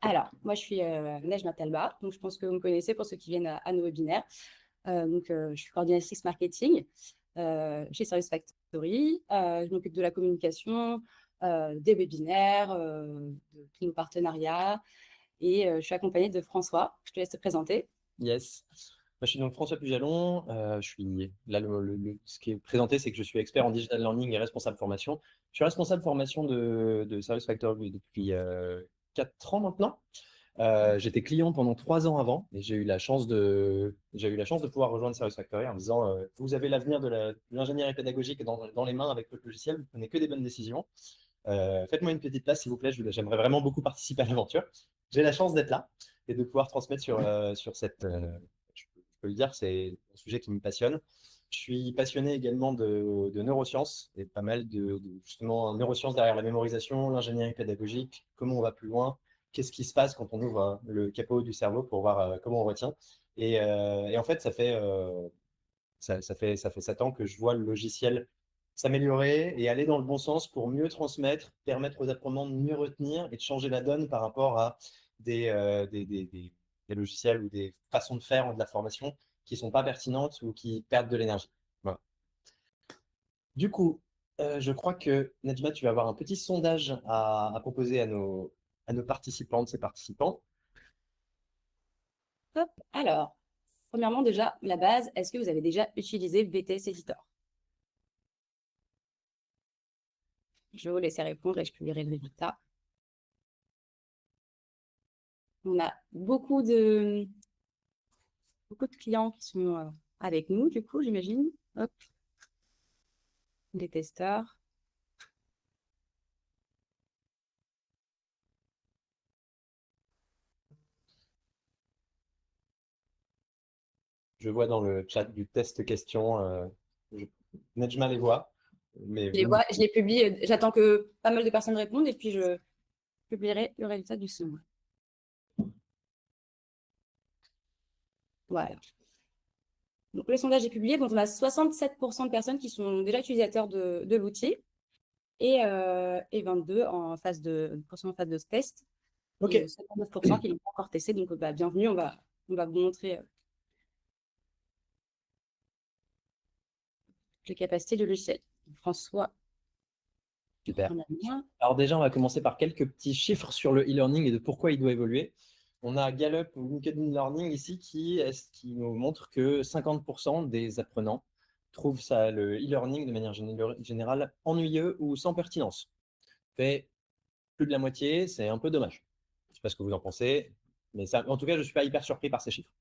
Alors, moi, je suis Nejma Talba, donc je pense que vous me connaissez pour ceux qui viennent à nos webinaires. Je suis coordinatrice marketing chez Service Factory. Je m'occupe de la communication, des webinaires, de tous nos partenariats. Et je suis accompagnée de François. Je te laisse te présenter. Yes. Moi, je suis donc François Pujalon. Je suis là, ce qui est présenté, c'est que je suis expert en digital learning et responsable formation. Je suis responsable formation de Service Factory depuis 4 ans maintenant. J'étais client pendant 3 ans avant et j'ai eu la chance de pouvoir rejoindre Service Factory en me disant vous avez l'avenir de l'ingénierie pédagogique dans les mains avec votre logiciel, vous prenez que des bonnes décisions. Faites-moi une petite place, s'il vous plaît. J'aimerais vraiment beaucoup participer à l'aventure. J'ai la chance d'être là et de pouvoir transmettre sur cette. Je peux le dire, c'est un sujet qui me passionne. Je suis passionné également de neurosciences et pas mal justement neurosciences derrière la mémorisation, l'ingénierie pédagogique, comment on va plus loin, qu'est-ce qui se passe quand on ouvre le capot du cerveau pour voir comment on retient. Et en fait, ça fait 7 ans que je vois le logiciel s'améliorer et aller dans le bon sens pour mieux transmettre, permettre aux apprenants de mieux retenir et de changer la donne par rapport à des logiciels ou des façons de faire de la formation qui ne sont pas pertinentes ou qui perdent de l'énergie. Voilà. Du coup, je crois que Najma, tu vas avoir un petit sondage à proposer à nos participantes et participants. Hop. Alors, premièrement, déjà, la base, est-ce que vous avez déjà utilisé BTS Editor? Je vais vous laisser répondre et je publierai le résultat. On a beaucoup de clients qui sont avec nous, du coup, j'imagine. Hop, des testeurs. Je vois dans le chat du test question, je- Najma les voit, mais Je les vois, je les publie. J'attends que pas mal de personnes répondent et puis je publierai le résultat du second. Voilà. Donc, le sondage est publié. Donc, on a 67% de personnes qui sont déjà utilisateurs de l'outil et 22 en phase de test Ok. et 59% qui n'ont pas encore testé. Donc, bienvenue. On va vous montrer les capacités du logiciel. François, Super. on a bien. Alors déjà, on va commencer par quelques petits chiffres sur le e-learning et de pourquoi il doit évoluer. On a Gallup ou LinkedIn Learning ici qui nous montre que 50% des apprenants trouvent ça, le e-learning de manière générale ennuyeux ou sans pertinence. Fait plus de la moitié, c'est un peu dommage. Je ne sais pas ce que vous en pensez, mais ça, en tout cas, je ne suis pas hyper surpris par ces chiffres.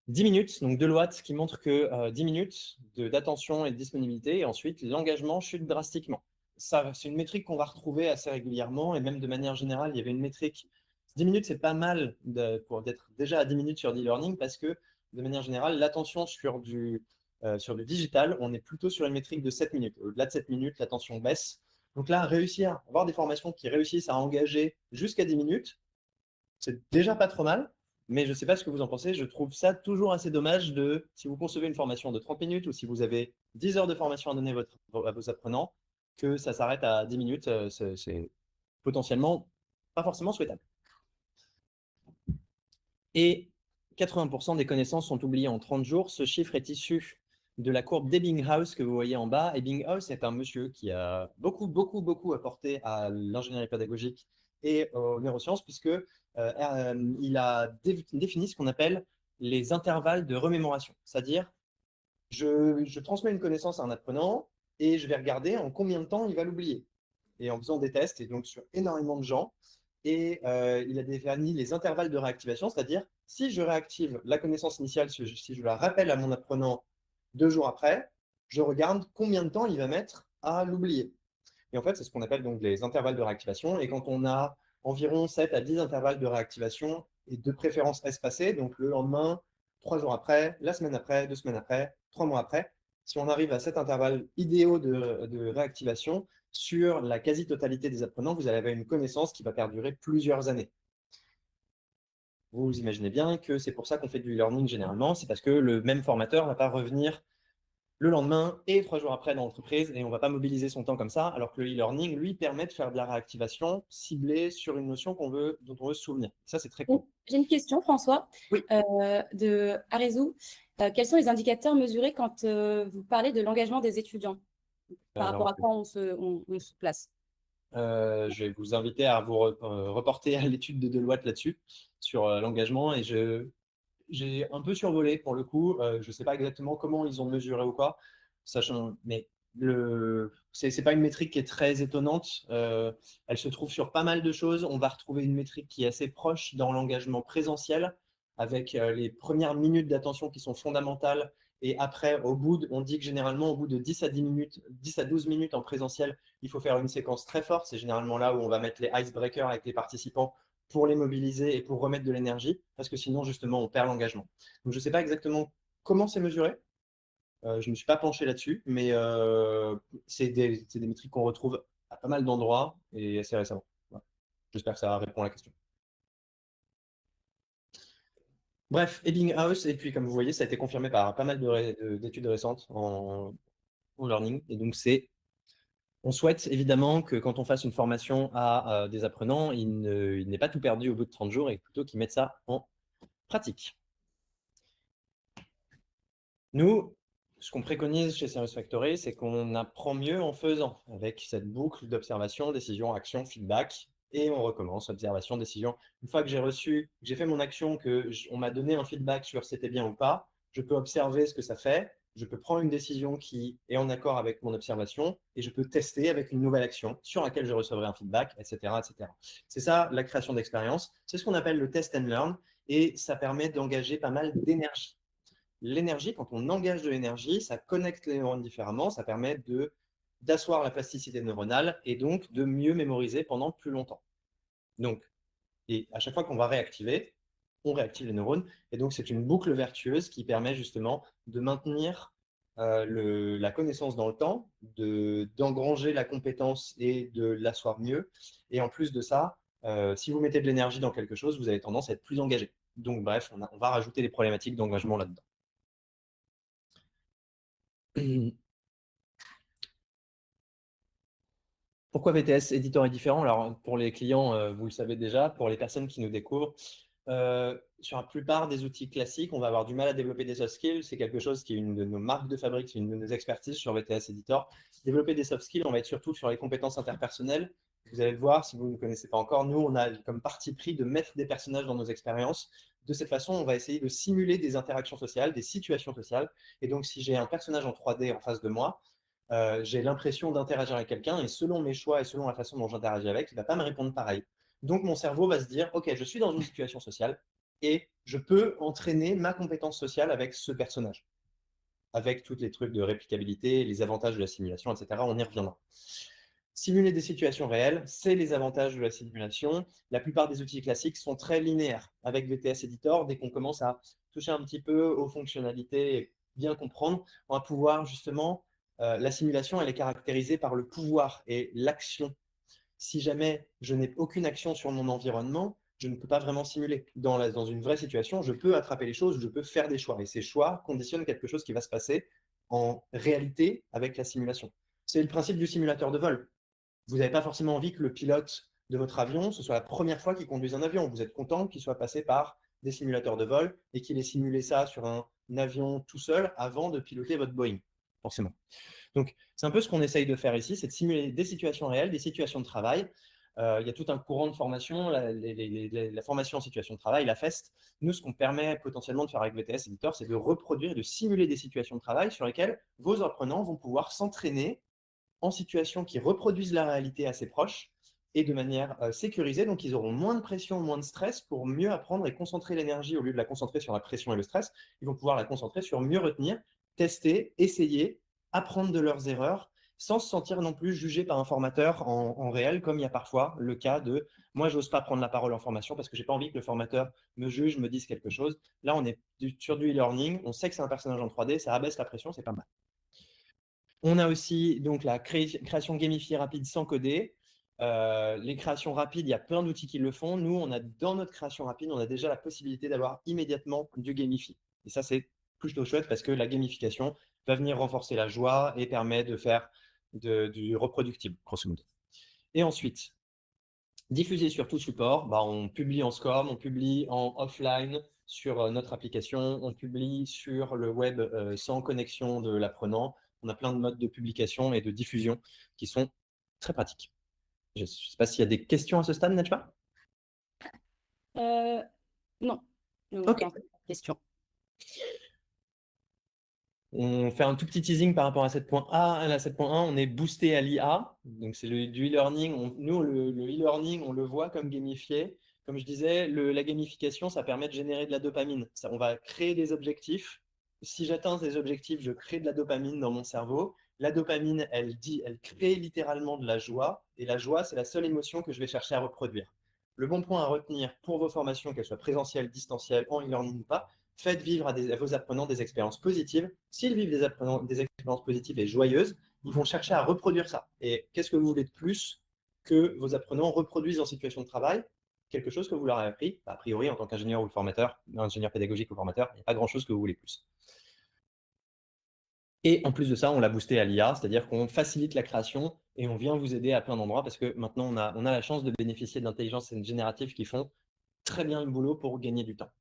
10 minutes, donc Deloitte qui montre que 10 minutes d'attention et de disponibilité, et ensuite l'engagement chute drastiquement. Ça, c'est une métrique qu'on va retrouver assez régulièrement, et même de manière générale, il y avait une métrique. 10 minutes, c'est pas mal pour d'être déjà à 10 minutes sur l'e-learning, parce que de manière générale, l'attention sur du digital, on est plutôt sur une métrique de 7 minutes. Au-delà de 7 minutes, l'attention baisse. Donc là, avoir des formations qui réussissent à engager jusqu'à 10 minutes, c'est déjà pas trop mal. Mais je ne sais pas ce que vous en pensez, je trouve ça toujours assez dommage si vous concevez une formation de 30 minutes ou si vous avez 10 heures de formation à donner à vos apprenants, que ça s'arrête à 10 minutes, c'est potentiellement pas forcément souhaitable. Et 80% des connaissances sont oubliées en 30 jours. Ce chiffre est issu de la courbe d'Ebbinghaus que vous voyez en bas. Ebbinghaus est un monsieur qui a beaucoup, beaucoup, beaucoup apporté à l'ingénierie pédagogique et aux neurosciences, puisque il a défini ce qu'on appelle les intervalles de remémoration. C'est-à-dire, je transmets une connaissance à un apprenant et je vais regarder en combien de temps il va l'oublier. Et en faisant des tests, et donc sur énormément de gens, et il a défini les intervalles de réactivation, c'est-à-dire si je réactive la connaissance initiale, si je la rappelle à mon apprenant 2 jours après, je regarde combien de temps il va mettre à l'oublier. Et en fait, c'est ce qu'on appelle donc les intervalles de réactivation. Et quand on a environ 7 à 10 intervalles de réactivation et de préférence espacés, donc le lendemain, 3 jours après, la semaine après, 2 semaines après, 3 mois après, si on arrive à cet intervalle idéal de réactivation, sur la quasi-totalité des apprenants, vous allez avoir une connaissance qui va perdurer plusieurs années. Vous imaginez bien que c'est pour ça qu'on fait du e-learning généralement, c'est parce que le même formateur ne va pas revenir le lendemain et 3 jours après dans l'entreprise, et on ne va pas mobiliser son temps comme ça, alors que le e-learning, lui, permet de faire de la réactivation ciblée sur une notion dont on veut se souvenir. Ça, c'est très cool. J'ai une question, François, Oui. de Arezou. Quels sont les indicateurs mesurés quand vous parlez de l'engagement des étudiants? Par rapport à quoi on se place? Je vais vous inviter à vous reporter à l'étude de Deloitte là-dessus, sur l'engagement, et j'ai un peu survolé pour le coup. Je ne sais pas exactement comment ils ont mesuré ou quoi, sachant, mais c'est pas une métrique qui est très étonnante. Elle se trouve sur pas mal de choses. On va retrouver une métrique qui est assez proche dans l'engagement présentiel, avec les premières minutes d'attention qui sont fondamentales. Et après, on dit que généralement, au bout de 10 à 10 minutes, 10 à 12 minutes en présentiel, il faut faire une séquence très forte. C'est généralement là où on va mettre les icebreakers avec les participants pour les mobiliser et pour remettre de l'énergie, parce que sinon, justement, on perd l'engagement. Donc, je ne sais pas exactement comment c'est mesuré. Je ne me suis pas penché là-dessus, mais c'est des métriques qu'on retrouve à pas mal d'endroits et assez récemment. Voilà. J'espère que ça répond à la question. Bref, Ebbinghaus, et puis comme vous voyez, ça a été confirmé par pas mal d'études récentes en learning. Et donc, on souhaite évidemment que quand on fasse une formation à des apprenants, il n'ait pas tout perdu au bout de 30 jours et plutôt qu'ils mettent ça en pratique. Nous, ce qu'on préconise chez Service Factory, c'est qu'on apprend mieux en faisant, avec cette boucle d'observation, décision, action, feedback, et on recommence, observation, décision. Une fois que j'ai fait mon action, on m'a donné un feedback sur si c'était bien ou pas, je peux observer ce que ça fait, je peux prendre une décision qui est en accord avec mon observation, et je peux tester avec une nouvelle action sur laquelle je recevrai un feedback, etc., etc. C'est ça, la création d'expérience. C'est ce qu'on appelle le test and learn, et ça permet d'engager pas mal d'énergie. L'énergie, quand on engage de l'énergie, ça connecte les neurones différemment, ça permet d'asseoir la plasticité neuronale et donc de mieux mémoriser pendant plus longtemps. Donc, et à chaque fois qu'on va réactiver, on réactive les neurones. Et donc, c'est une boucle vertueuse qui permet justement de maintenir la connaissance dans le temps, d'engranger la compétence et de l'asseoir mieux. Et en plus de ça, si vous mettez de l'énergie dans quelque chose, vous avez tendance à être plus engagé. Donc, bref, on va rajouter des problématiques d'engagement là-dedans. Pourquoi VTS éditeur est différent? Alors, pour les clients, vous le savez déjà. Pour les personnes qui nous découvrent, sur la plupart des outils classiques, on va avoir du mal à développer des soft skills. C'est quelque chose qui est une de nos marques de fabrique, c'est une de nos expertises sur VTS Editor. Développer des soft skills, on va être surtout sur les compétences interpersonnelles. Vous allez le voir, si vous ne connaissez pas encore, nous, on a comme parti pris de mettre des personnages dans nos expériences. De cette façon, on va essayer de simuler des interactions sociales, des situations sociales. Et donc, si j'ai un personnage en 3D en face de moi, j'ai l'impression d'interagir avec quelqu'un, et selon mes choix et selon la façon dont j'interagis avec, il ne va pas me répondre pareil. Donc, mon cerveau va se dire, OK, je suis dans une situation sociale et je peux entraîner ma compétence sociale avec ce personnage, avec tous les trucs de réplicabilité, les avantages de la simulation, etc. On y reviendra. Simuler des situations réelles, c'est les avantages de la simulation. La plupart des outils classiques sont très linéaires. Avec VTS Editor, dès qu'on commence à toucher un petit peu aux fonctionnalités et bien comprendre, on va pouvoir justement, la simulation, elle est caractérisée par le pouvoir et l'action. Si jamais je n'ai aucune action sur mon environnement, je ne peux pas vraiment simuler. Dans une vraie situation, je peux attraper les choses, je peux faire des choix. Et ces choix conditionnent quelque chose qui va se passer en réalité avec la simulation. C'est le principe du simulateur de vol. Vous n'avez pas forcément envie que le pilote de votre avion, ce soit la première fois qu'il conduise un avion. Vous êtes content qu'il soit passé par des simulateurs de vol et qu'il ait simulé ça sur un avion tout seul avant de piloter votre Boeing, forcément. Donc, c'est un peu ce qu'on essaye de faire ici, c'est de simuler des situations réelles, des situations de travail. Il y a tout un courant de formation, la formation en situation de travail, la FEST. Nous, ce qu'on permet potentiellement de faire avec VTS Editor, c'est de reproduire, de simuler des situations de travail sur lesquelles vos apprenants vont pouvoir s'entraîner en situations qui reproduisent la réalité assez proche et de manière sécurisée. Donc, ils auront moins de pression, moins de stress pour mieux apprendre et concentrer l'énergie au lieu de la concentrer sur la pression et le stress. Ils vont pouvoir la concentrer sur mieux retenir, tester, essayer, apprendre de leurs erreurs sans se sentir non plus jugé par un formateur en réel, comme il y a parfois le cas de « moi, j'ose pas prendre la parole en formation parce que j'ai pas envie que le formateur me juge, me dise quelque chose ». Là, on est sur du e-learning, on sait que c'est un personnage en 3D, ça abaisse la pression, c'est pas mal. On a aussi donc la création gamifiée rapide sans coder. Les créations rapides, il y a plein d'outils qui le font. Nous, dans notre création rapide, on a déjà la possibilité d'avoir immédiatement du gamifié. Et ça, c'est plutôt chouette parce que la gamification va venir renforcer la joie et permet de faire du reproductible, grosso modo. Et ensuite, diffuser sur tout support, on publie en SCORM, on publie en offline sur notre application, on publie sur le web sans connexion de l'apprenant. On a plein de modes de publication et de diffusion qui sont très pratiques. Je ne sais pas s'il y a des questions à ce stade, Najma? Non, Ok. pas de question. On fait un tout petit teasing par rapport à 7.1. À 7.1, on est boosté à l'IA. Donc, c'est du e-learning. Nous, le e-learning, on le voit comme gamifié. Comme je disais, la gamification, ça permet de générer de la dopamine. On va créer des objectifs. Si j'atteins ces objectifs, je crée de la dopamine dans mon cerveau. La dopamine, elle crée littéralement de la joie. Et la joie, c'est la seule émotion que je vais chercher à reproduire. Le bon point à retenir pour vos formations, qu'elles soient présentielles, distancielles, en e-learning ou pas, faites vivre à vos apprenants des expériences positives. S'ils vivent des expériences positives et joyeuses, ils vont chercher à reproduire ça. Et qu'est-ce que vous voulez de plus que vos apprenants reproduisent en situation de travail quelque chose que vous leur avez appris? A priori, en tant qu'ingénieur ou formateur, ingénieur pédagogique ou formateur, il n'y a pas grand-chose que vous voulez plus. Et en plus de ça, on l'a boosté à l'IA, c'est-à-dire qu'on facilite la création et on vient vous aider à plein d'endroits parce que maintenant, on a la chance de bénéficier de l'intelligence générative qui font très bien le boulot pour gagner du temps.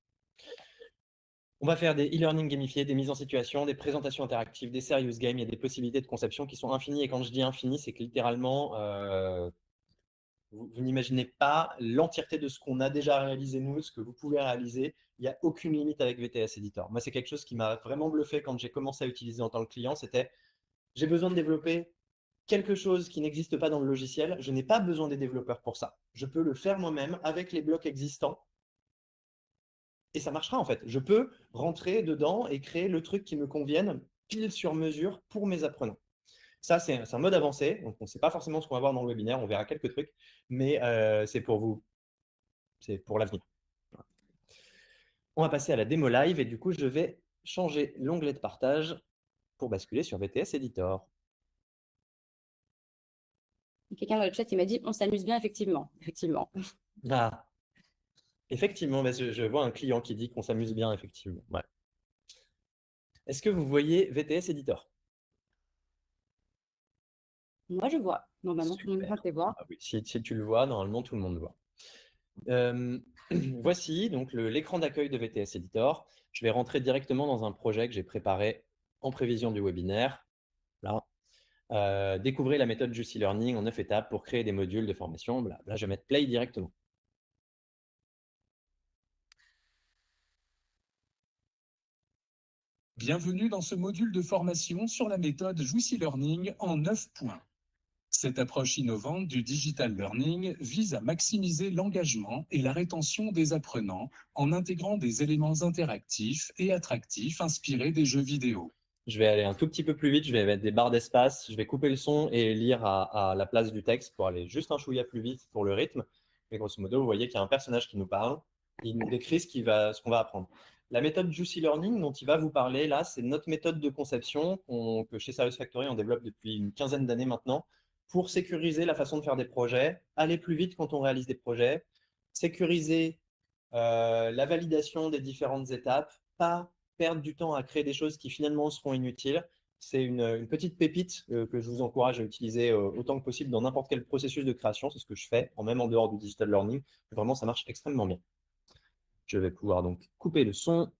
On va faire des e-learning gamifiés, des mises en situation, des présentations interactives, des serious games. Il y a des possibilités de conception qui sont infinies. Et quand je dis infini, c'est que littéralement, vous n'imaginez pas l'entièreté de ce qu'on a déjà réalisé nous, ce que vous pouvez réaliser. Il n'y a aucune limite avec VTS Editor. Moi, c'est quelque chose qui m'a vraiment bluffé quand j'ai commencé à utiliser en tant que client. C'était, j'ai besoin de développer quelque chose qui n'existe pas dans le logiciel. Je n'ai pas besoin des développeurs pour ça. Je peux le faire moi-même avec les blocs existants. Et ça marchera en fait. Je peux rentrer dedans et créer le truc qui me convienne pile sur mesure pour mes apprenants. Ça, c'est un mode avancé. Donc, on ne sait pas forcément ce qu'on va voir dans le webinaire. On verra quelques trucs, mais c'est pour vous. C'est pour l'avenir. On va passer à la démo live et du coup, je vais changer l'onglet de partage pour basculer sur VTS Editor. Quelqu'un dans le chat, il m'a dit on s'amuse bien, effectivement. Effectivement. Ah, effectivement, je vois un client qui dit qu'on s'amuse bien, effectivement. Ouais. Est-ce que vous voyez VTS Editor? Moi, je vois. Normalement, tout le monde Super. peut voir. Ah oui, si tu le vois, normalement, tout le monde le voit. Voici donc l'écran d'accueil de VTS Editor. Je vais rentrer directement dans un projet que j'ai préparé en prévision du webinaire. Là. Découvrez la méthode Juicy Learning en 9 étapes pour créer des modules de formation. Là, je vais mettre play directement. Bienvenue dans ce module de formation sur la méthode Juicy Learning en 9 points. Cette approche innovante du digital learning vise à maximiser l'engagement et la rétention des apprenants en intégrant des éléments interactifs et attractifs inspirés des jeux vidéo. Je vais aller un tout petit peu plus vite, je vais mettre des barres d'espace, je vais couper le son et lire à la place du texte pour aller juste un chouïa plus vite pour le rythme. Et grosso modo, vous voyez qu'il y a un personnage qui nous parle, il nous décrit ce qu'on va apprendre. La méthode Juicy Learning dont il va vous parler là, c'est notre méthode de conception que chez Service Factory on développe depuis une quinzaine d'années maintenant pour sécuriser la façon de faire des projets, aller plus vite quand on réalise des projets, sécuriser la validation des différentes étapes, pas perdre du temps à créer des choses qui finalement seront inutiles. C'est une petite pépite que je vous encourage à utiliser autant que possible dans n'importe quel processus de création. C'est ce que je fais, même en dehors du digital learning. Vraiment, ça marche extrêmement bien. Je vais pouvoir donc couper le son.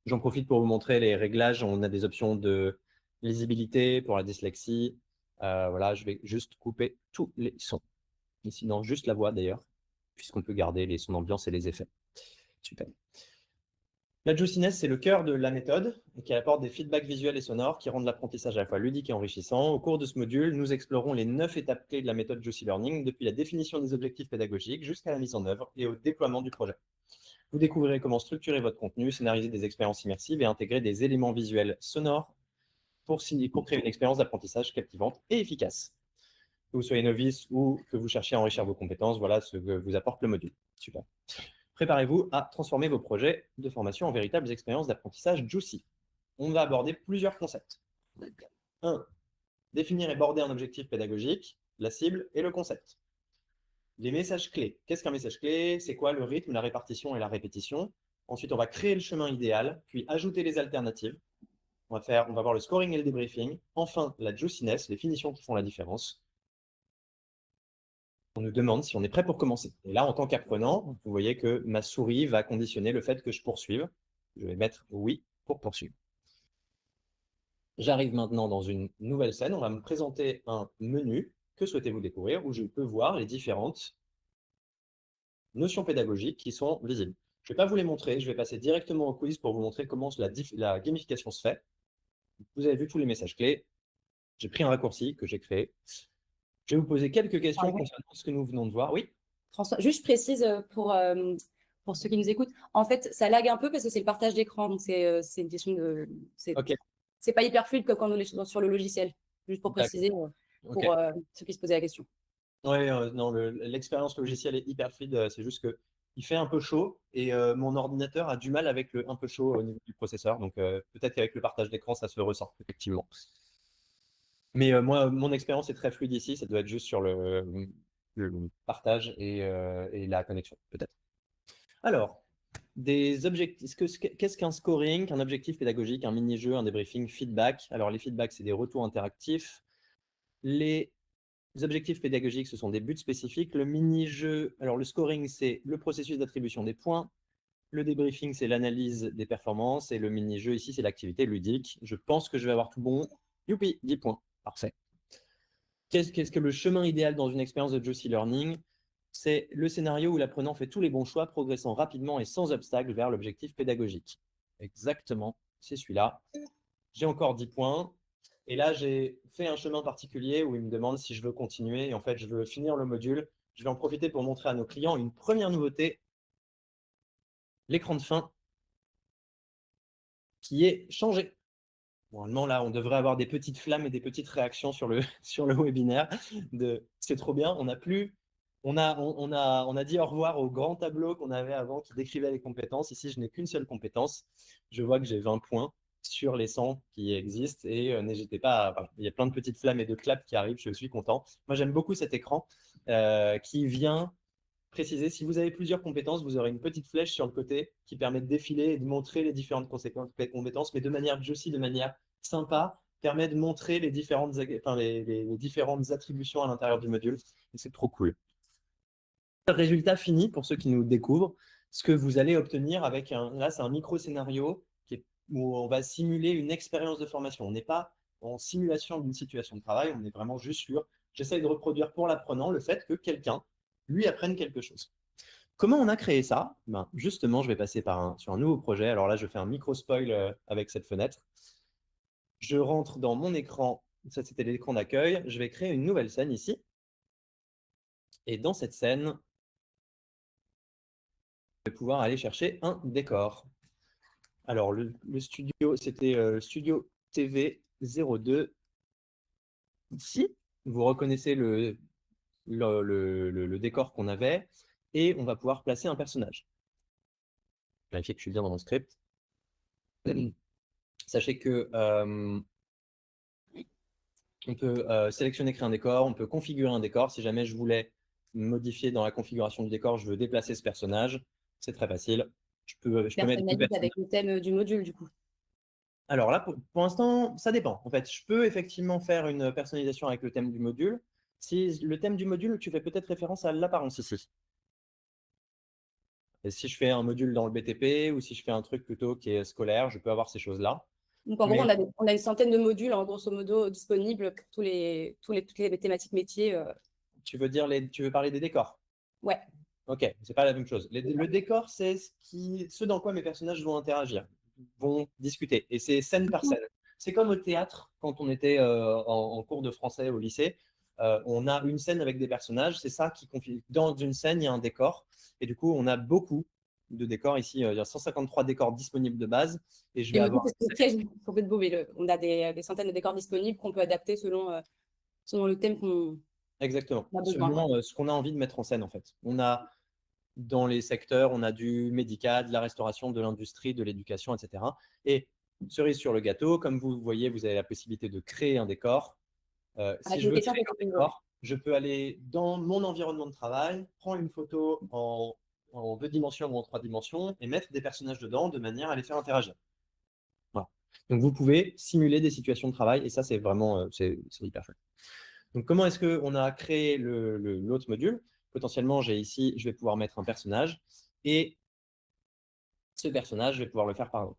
J'en profite pour vous montrer les réglages. On a des options de lisibilité pour la dyslexie. Voilà, je vais juste couper tous les sons. Et sinon, juste la voix d'ailleurs, puisqu'on peut garder les sons d'ambiance et les effets. Super. La juiciness, c'est le cœur de la méthode et qui apporte des feedbacks visuels et sonores qui rendent l'apprentissage à la fois ludique et enrichissant. Au cours de ce module, nous explorons les 9 étapes clés de la méthode Juicy Learning, depuis la définition des objectifs pédagogiques jusqu'à la mise en œuvre et au déploiement du projet. Vous découvrirez comment structurer votre contenu, scénariser des expériences immersives et intégrer des éléments visuels sonores pour créer une expérience d'apprentissage captivante et efficace. Que vous soyez novice ou que vous cherchiez à enrichir vos compétences, voilà ce que vous apporte le module. Super. Préparez-vous à transformer vos projets de formation en véritables expériences d'apprentissage juicy. On va aborder plusieurs concepts. 1. Définir et border un objectif pédagogique, la cible et le concept. Les messages clés. Qu'est-ce qu'un message clé? C'est quoi le rythme, la répartition et la répétition? Ensuite, on va créer le chemin idéal, puis ajouter les alternatives. On va voir le scoring et le débriefing. Enfin, la juiciness, les finitions qui font la différence. On nous demande si on est prêt pour commencer. Et là, en tant qu'apprenant, vous voyez que ma souris va conditionner le fait que je poursuive. Je vais mettre oui pour poursuivre. J'arrive maintenant dans une nouvelle scène. On va me présenter un menu. Que souhaitez-vous découvrir? Où je peux voir les différentes notions pédagogiques qui sont visibles. Je ne vais pas vous les montrer. Je vais passer directement au quiz pour vous montrer comment la gamification se fait. Vous avez vu tous les messages clés. J'ai pris un raccourci que j'ai créé. Je vais vous poser quelques questions concernant ce que nous venons de voir. Oui? François, juste je précise pour ceux qui nous écoutent, en fait, ça lag un peu parce que c'est le partage d'écran, donc c'est une question de… Ok. C'est pas hyper fluide comme quand on est sur le logiciel, juste pour préciser pour ceux qui se posaient la question. Oui, non, l'expérience logicielle est hyper fluide. C'est juste qu'il fait un peu chaud et mon ordinateur a du mal avec le un peu chaud au niveau du processeur. Donc peut-être qu'avec le partage d'écran, ça se ressent effectivement. Mais moi, mon expérience est très fluide ici. Ça doit être juste sur le partage et la connexion, peut-être. Alors, des objectifs. Qu'est-ce qu'un scoring, qu'un objectif pédagogique, un mini-jeu, un débriefing, feedback? Alors, les feedbacks, c'est des retours interactifs. Les objectifs pédagogiques, ce sont des buts spécifiques. Le mini-jeu, alors le scoring, c'est le processus d'attribution des points. Le débriefing, c'est l'analyse des performances. Et le mini-jeu, ici, c'est l'activité ludique. Je pense que je vais avoir tout bon. Youpi, 10 points. Parfait. Qu'est-ce que le chemin idéal dans une expérience de Juicy Learning? C'est le scénario où l'apprenant fait tous les bons choix, progressant rapidement et sans obstacle vers l'objectif pédagogique. Exactement, c'est celui-là. J'ai encore 10 points. Et là, j'ai fait un chemin particulier où il me demande si je veux continuer. Et en fait, je veux finir le module. Je vais en profiter pour montrer à nos clients une première nouveauté, l'écran de fin qui est changé. Normalement, là, on devrait avoir des petites flammes et des petites réactions sur le, sur le webinaire. C'est trop bien. On a dit au revoir au grand tableau qu'on avait avant qui décrivait les compétences. Ici, je n'ai qu'une seule compétence. Je vois que j'ai 20 points sur les 100 qui existent et n'hésitez pas. Voilà, il y a plein de petites flammes et de claps qui arrivent. Je suis content. Moi, j'aime beaucoup cet écran qui vient préciser. Si vous avez plusieurs compétences, vous aurez une petite flèche sur le côté qui permet de défiler et de montrer les différentes compétences, mais de manière juicy, de manière sympa, permet de montrer les différentes attributions à l'intérieur du module. Et c'est trop cool. Résultat fini pour ceux qui nous découvrent. Ce que vous allez obtenir avec là, c'est un micro-scénario où on va simuler une expérience de formation. On n'est pas en simulation d'une situation de travail, on est vraiment juste sur j'essaie de reproduire pour l'apprenant le fait que quelqu'un lui apprenne quelque chose. Comment on a créé ça? Justement, je vais passer sur un nouveau projet. Alors là, je fais un micro-spoil avec cette fenêtre. Je rentre dans mon écran. Ça, c'était l'écran d'accueil. Je vais créer une nouvelle scène ici. Et dans cette scène, je vais pouvoir aller chercher un décor. Alors, le studio, c'était Studio TV 02. Ici, vous reconnaissez le décor qu'on avait et on va pouvoir placer un personnage. Vérifier que je suis bien dans mon script. Sachez que on peut sélectionner, créer un décor, on peut configurer un décor. Si jamais je voulais modifier dans la configuration du décor, je veux déplacer ce personnage, c'est très facile. Je peux mettre deux personnages avec le thème du module, du coup. Alors là, pour l'instant, ça dépend. En fait, je peux effectivement faire une personnalisation avec le thème du module. Si le thème du module, tu fais peut-être référence à l'apparence ici. Et si je fais un module dans le BTP ou si je fais un truc plutôt qui est scolaire, je peux avoir ces choses-là. Donc en gros, on a une centaine de modules, en grosso modo, disponibles pour toutes les thématiques métiers. Tu veux parler des décors? Ouais. Ok, c'est pas la même chose. Le décor, c'est ce dans quoi mes personnages vont interagir, vont discuter. Et c'est scène par scène. C'est comme au théâtre, quand on était en cours de français au lycée. On a une scène avec des personnages. C'est ça qui confie. Dans une scène, il y a un décor. Et du coup, on a beaucoup de décors ici. Il y a 153 décors disponibles de base. Et je vais avoir… on a des centaines de décors disponibles qu'on peut adapter selon le thème qu'on… Exactement. On a besoin, selon ce qu'on a envie de mettre en scène, en fait. On a… Dans les secteurs, on a du médical, de la restauration, de l'industrie, de l'éducation, etc. Et cerise sur le gâteau, comme vous voyez, vous avez la possibilité de créer un décor. Si je veux créer un décor, je peux aller dans mon environnement de travail, prendre une photo en 2 dimensions ou en 3 dimensions et mettre des personnages dedans de manière à les faire interagir. Voilà. Donc, vous pouvez simuler des situations de travail et ça, c'est vraiment c'est hyper chouette. Donc, comment est-ce qu'on a créé l'autre module? Potentiellement, j'ai ici, je vais pouvoir mettre un personnage et ce personnage, je vais pouvoir le faire par.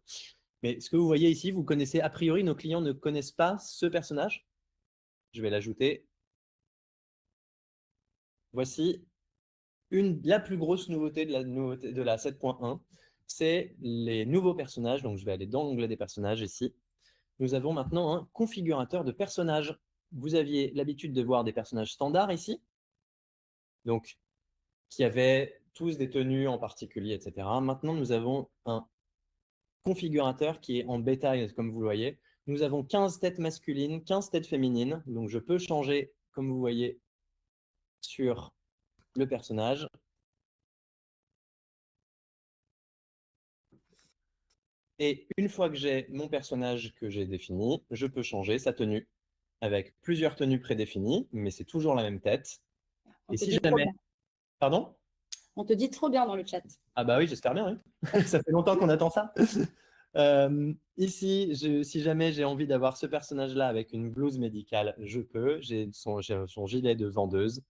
Mais ce que vous voyez ici, vous connaissez a priori, nos clients ne connaissent pas ce personnage. Je vais l'ajouter. Voici la plus grosse nouveauté de la 7.1, c'est les nouveaux personnages. Donc, je vais aller dans l'onglet des personnages ici. Nous avons maintenant un configurateur de personnages. Vous aviez l'habitude de voir des personnages standards ici, donc qui avaient tous des tenues en particulier, etc. Maintenant, nous avons un configurateur qui est en bêta, comme vous le voyez. Nous avons 15 têtes masculines, 15 têtes féminines. Donc, je peux changer, comme vous voyez, sur le personnage. Et une fois que j'ai mon personnage que j'ai défini, je peux changer sa tenue avec plusieurs tenues prédéfinies, mais c'est toujours la même tête. Et si jamais… Pardon? On te dit trop bien dans le chat. Ah bah oui, j'espère bien, oui. Ça fait longtemps qu'on attend ça. Ici, si jamais j'ai envie d'avoir ce personnage-là avec une blouse médicale, je peux. J'ai son gilet de vendeuse.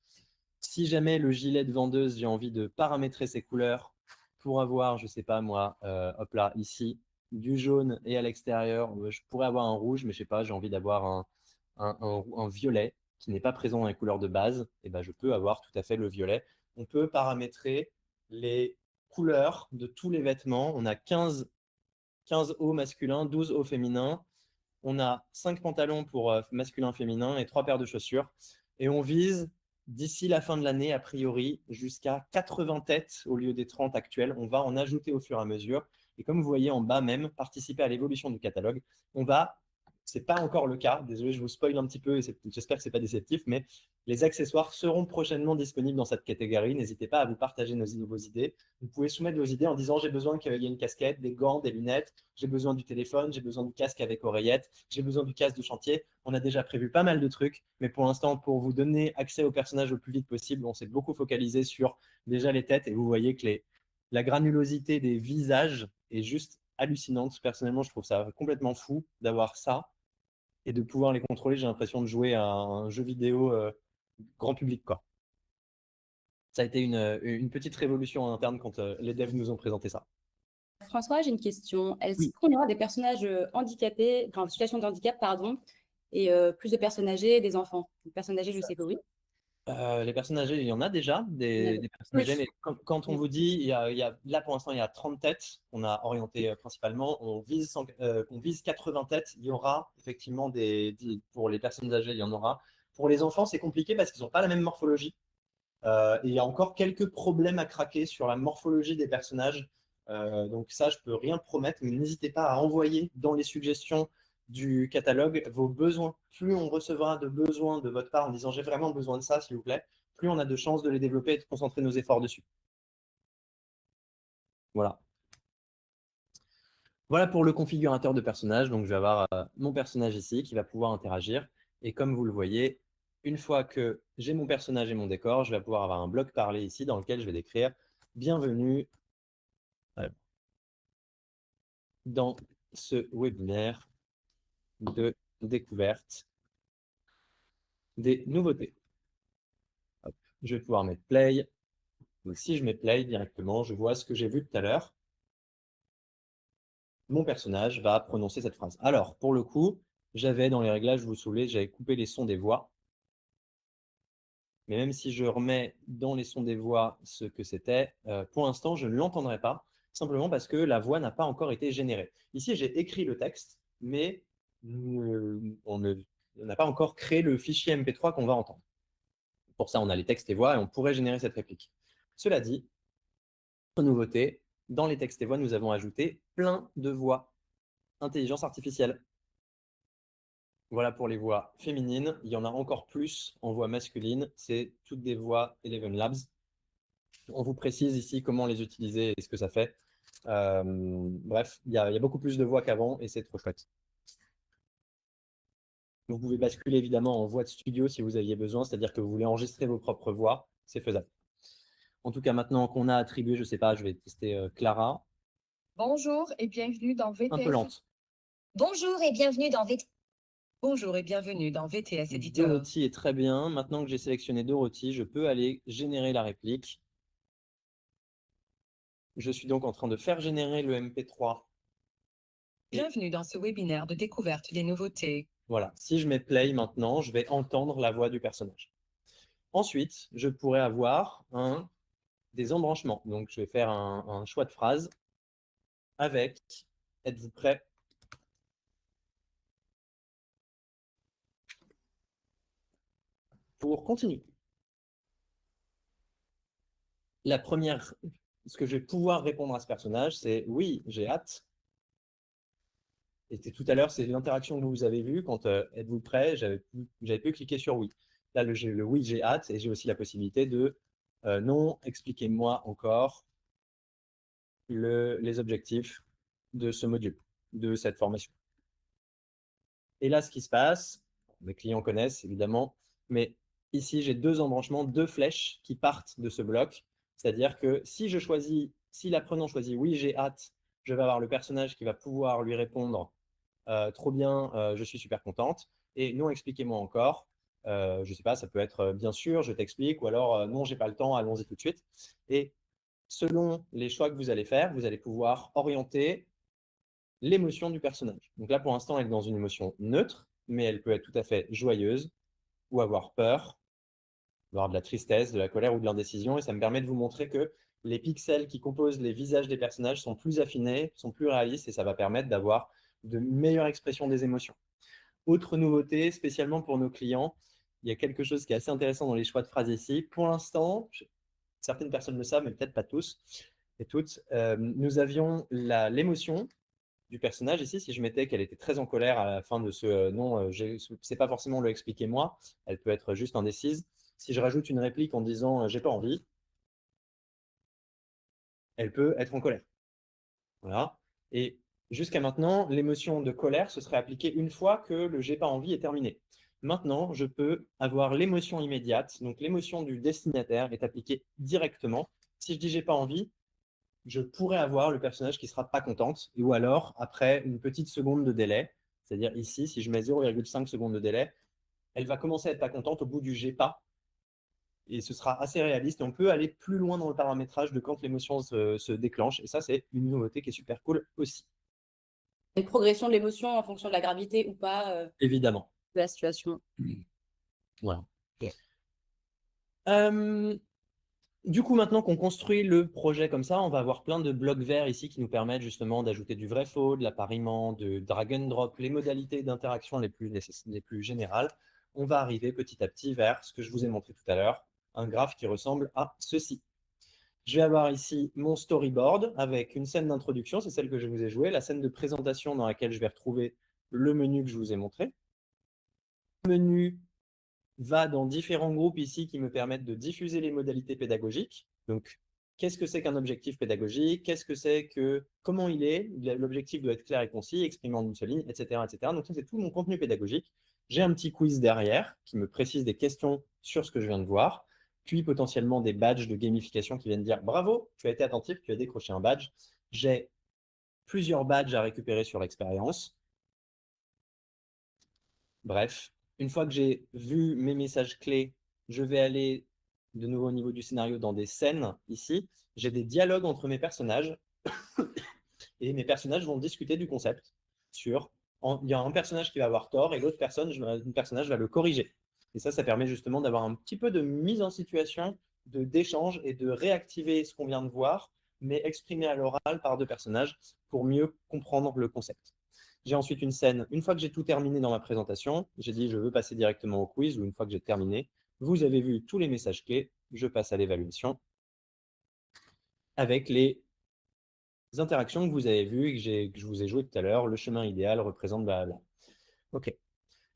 Si jamais le gilet de vendeuse, j'ai envie de paramétrer ses couleurs pour avoir, je ne sais pas moi, hop là, ici, du jaune et à l'extérieur, je pourrais avoir un rouge, mais je ne sais pas, j'ai envie d'avoir un violet qui n'est pas présent dans les couleurs de base, et ben je peux avoir tout à fait le violet. On peut paramétrer les couleurs de tous les vêtements. On a 15 hauts masculins, 12 hauts féminins. On a 5 pantalons pour masculin, féminin et 3 paires de chaussures. Et on vise d'ici la fin de l'année, a priori, jusqu'à 80 têtes au lieu des 30 actuelles. On va en ajouter au fur et à mesure. Et comme vous voyez en bas même, participer à l'évolution du catalogue, on va… C'est pas encore le cas, désolé, je vous spoil un petit peu et j'espère que ce n'est pas déceptif, mais les accessoires seront prochainement disponibles dans cette catégorie. N'hésitez pas à vous partager vos idées. Vous pouvez soumettre vos idées en disant j'ai besoin qu'il y ait une casquette, des gants, des lunettes, j'ai besoin du téléphone, j'ai besoin du casque avec oreillette, j'ai besoin du casque de chantier. On a déjà prévu pas mal de trucs, mais pour l'instant, pour vous donner accès au personnage le plus vite possible, on s'est beaucoup focalisé sur déjà les têtes et vous voyez que la granulosité des visages est juste hallucinante. Personnellement, je trouve ça complètement fou d'avoir ça et de pouvoir les contrôler. J'ai l'impression de jouer à un jeu vidéo grand public, quoi. Ça a été une petite révolution en interne quand les devs nous ont présenté ça. François, j'ai une question. Est-ce Oui. qu'on aura des personnages handicapés, enfin, en situation de handicap, pardon, et plus de personnes âgées et des enfants? Les personnes âgées, je sais que oui. Les personnes âgées, il y en a déjà, des personnes âgées, mais quand on vous dit, là pour l'instant, il y a 30 têtes, on a orienté principalement, on vise 80 têtes, il y aura effectivement pour les personnes âgées, il y en aura. Pour les enfants, c'est compliqué parce qu'ils n'ont pas la même morphologie. Et il y a encore quelques problèmes à craquer sur la morphologie des personnages. Donc ça, je peux rien promettre, mais n'hésitez pas à envoyer dans les suggestions du catalogue vos besoins. Plus on recevra de besoins de votre part en disant j'ai vraiment besoin de ça, s'il vous plaît, plus on a de chances de les développer et de concentrer nos efforts dessus. Voilà. Voilà pour le configurateur de personnage. Donc je vais avoir mon personnage ici qui va pouvoir interagir. Et comme vous le voyez, une fois que j'ai mon personnage et mon décor, je vais pouvoir avoir un bloc parlé ici dans lequel je vais décrire bienvenue dans ce webinaire de découverte des nouveautés. Hop. Je vais pouvoir mettre play. Donc, si je mets play directement, je vois ce que j'ai vu tout à l'heure. Mon personnage va prononcer cette phrase. Alors, pour le coup, j'avais dans les réglages, vous vous souvenez, j'avais coupé les sons des voix. Mais même si je remets dans les sons des voix ce que c'était, pour l'instant, je ne l'entendrai pas, simplement parce que la voix n'a pas encore été générée. Ici, j'ai écrit le texte, mais on n'a pas encore créé le fichier MP3 qu'on va entendre. Pour ça, on a les textes et voix et on pourrait générer cette réplique. Cela dit, nouveauté, dans les textes et voix, nous avons ajouté plein de voix intelligence artificielle. Voilà pour les voix féminines. Il y en a encore plus en voix masculine. C'est toutes des voix Eleven Labs. On vous précise ici comment les utiliser et ce que ça fait. Bref, il y a beaucoup plus de voix qu'avant et c'est trop chouette. Vous pouvez basculer évidemment en voix de studio si vous aviez besoin, c'est-à-dire que vous voulez enregistrer vos propres voix, c'est faisable. En tout cas, maintenant qu'on a attribué, je ne sais pas, je vais tester Clara. Bonjour et bienvenue dans VTF. Un peu lente. Bonjour et bienvenue dans VT. Bonjour et bienvenue dans VTS Editor. Dorothy est très bien. Maintenant que j'ai sélectionné Dorothy, je peux aller générer la réplique. Je suis donc en train de faire générer le MP3. Bienvenue dans ce webinaire de découverte des nouveautés. Voilà, si je mets play maintenant, je vais entendre la voix du personnage. Ensuite, je pourrais avoir des embranchements. Donc, je vais faire un choix de phrase avec « Êtes-vous prêt ?» Pour continuer. La première, ce que je vais pouvoir répondre à ce personnage, c'est « Oui, j'ai hâte ». Et tout à l'heure, c'est l'interaction que vous avez vue quand « Êtes-vous prêt ?» J'avais pu cliquer sur « Oui ». Là, le « Oui, j'ai hâte » et j'ai aussi la possibilité de « Non, expliquez-moi encore les objectifs de ce module, de cette formation ». Et là, ce qui se passe, mes clients connaissent évidemment, mais ici, j'ai deux embranchements, deux flèches qui partent de ce bloc. C'est-à-dire que si l'apprenant choisit « Oui, j'ai hâte », je vais avoir le personnage qui va pouvoir lui répondre « Trop bien, je suis super contente » et « Non, expliquez-moi encore ». Je ne sais pas, ça peut être « Bien sûr, je t'explique » ou alors « Non, j'ai pas le temps, allons-y tout de suite ». Et selon les choix que vous allez faire, vous allez pouvoir orienter l'émotion du personnage. Donc là, pour l'instant, elle est dans une émotion neutre, mais elle peut être tout à fait joyeuse ou avoir peur, avoir de la tristesse, de la colère ou de l'indécision. Et ça me permet de vous montrer que les pixels qui composent les visages des personnages sont plus affinés, sont plus réalistes et ça va permettre d'avoir de meilleures expressions des émotions. Autre nouveauté, spécialement pour nos clients, il y a quelque chose qui est assez intéressant dans les choix de phrases ici. Pour l'instant, certaines personnes le savent, mais peut-être pas tous et toutes, nous avions l'émotion du personnage ici, si je mettais qu'elle était très en colère à la fin de ce non, c'est pas forcément le expliquez-moi, elle peut être juste indécise. Si je rajoute une réplique en disant j'ai pas envie, elle peut être en colère. Voilà. Et jusqu'à maintenant, l'émotion de colère se serait appliquée une fois que le j'ai pas envie est terminé. Maintenant, je peux avoir l'émotion immédiate, donc l'émotion du destinataire est appliquée directement. Si je dis j'ai pas envie, je pourrais avoir le personnage qui sera pas contente, ou alors après une petite seconde de délai, c'est-à-dire ici, si je mets 0,5 secondes de délai, elle va commencer à être pas contente au bout du j'ai pas, et ce sera assez réaliste, et on peut aller plus loin dans le paramétrage de quand l'émotion se déclenche, et ça c'est une nouveauté qui est super cool aussi. Une progression de l'émotion en fonction de la gravité ou pas Évidemment. de la situation. Voilà. Ok. Du coup, maintenant qu'on construit le projet comme ça, on va avoir plein de blocs verts ici qui nous permettent justement d'ajouter du vrai-faux, de l'appariement, de drag and drop, les modalités d'interaction les plus générales. On va arriver petit à petit vers ce que je vous ai montré tout à l'heure, un graphe qui ressemble à ceci. Je vais avoir ici mon storyboard avec une scène d'introduction, c'est celle que je vous ai jouée, la scène de présentation dans laquelle je vais retrouver le menu que je vous ai montré. Le menu va dans différents groupes ici qui me permettent de diffuser les modalités pédagogiques. Donc, qu'est-ce que c'est qu'un objectif pédagogique? Qu'est-ce que c'est que, comment il est? L'objectif doit être clair et concis, exprimé en une seule ligne, etc., etc. Donc, ça, c'est tout mon contenu pédagogique. J'ai un petit quiz derrière qui me précise des questions sur ce que je viens de voir, puis potentiellement des badges de gamification qui viennent dire « Bravo, tu as été attentif, tu as décroché un badge ». J'ai plusieurs badges à récupérer sur l'expérience. Bref, une fois que j'ai vu mes messages clés, je vais aller de nouveau au niveau du scénario dans des scènes ici. J'ai des dialogues entre mes personnages et mes personnages vont discuter du concept il y a un personnage qui va avoir tort et l'autre personnage va le corriger. Et ça permet justement d'avoir un petit peu de mise en situation, d'échange et de réactiver ce qu'on vient de voir, mais exprimé à l'oral par deux personnages pour mieux comprendre le concept. J'ai ensuite une scène, une fois que j'ai tout terminé dans ma présentation, j'ai dit je veux passer directement au quiz, ou une fois que j'ai terminé, vous avez vu tous les messages clés, je passe à l'évaluation avec les interactions que vous avez vues et que je vous ai joué tout à l'heure. Le chemin idéal représente blablabla. Ok.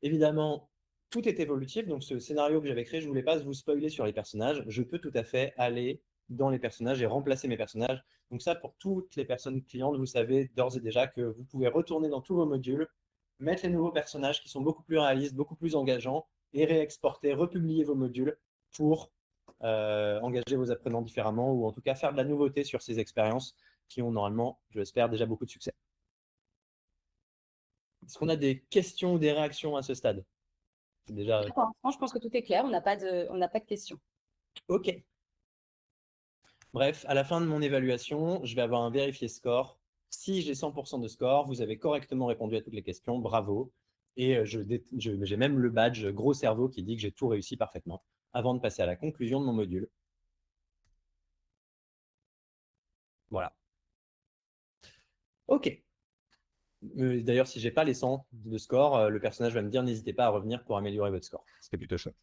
Évidemment, tout est évolutif, donc ce scénario que j'avais créé, je ne voulais pas vous spoiler sur les personnages. Je peux tout à fait aller dans les personnages et remplacer mes personnages. Donc ça, pour toutes les personnes clientes, vous savez d'ores et déjà que vous pouvez retourner dans tous vos modules, mettre les nouveaux personnages qui sont beaucoup plus réalistes, beaucoup plus engageants, et réexporter, republier vos modules pour engager vos apprenants différemment, ou en tout cas faire de la nouveauté sur ces expériences qui ont normalement, je l'espère, déjà beaucoup de succès. Est-ce qu'on a des questions ou des réactions à ce stade? C'est déjà... Pour l'instant, je pense que tout est clair. On n'a pas de questions. OK. Bref, à la fin de mon évaluation, je vais avoir un vérifié score. Si j'ai 100% de score, vous avez correctement répondu à toutes les questions, bravo. Et j'ai même le badge gros cerveau qui dit que j'ai tout réussi parfaitement avant de passer à la conclusion de mon module. Voilà. OK. D'ailleurs, si j'ai pas les 100 de score, le personnage va me dire n'hésitez pas à revenir pour améliorer votre score. C'est plutôt chouette.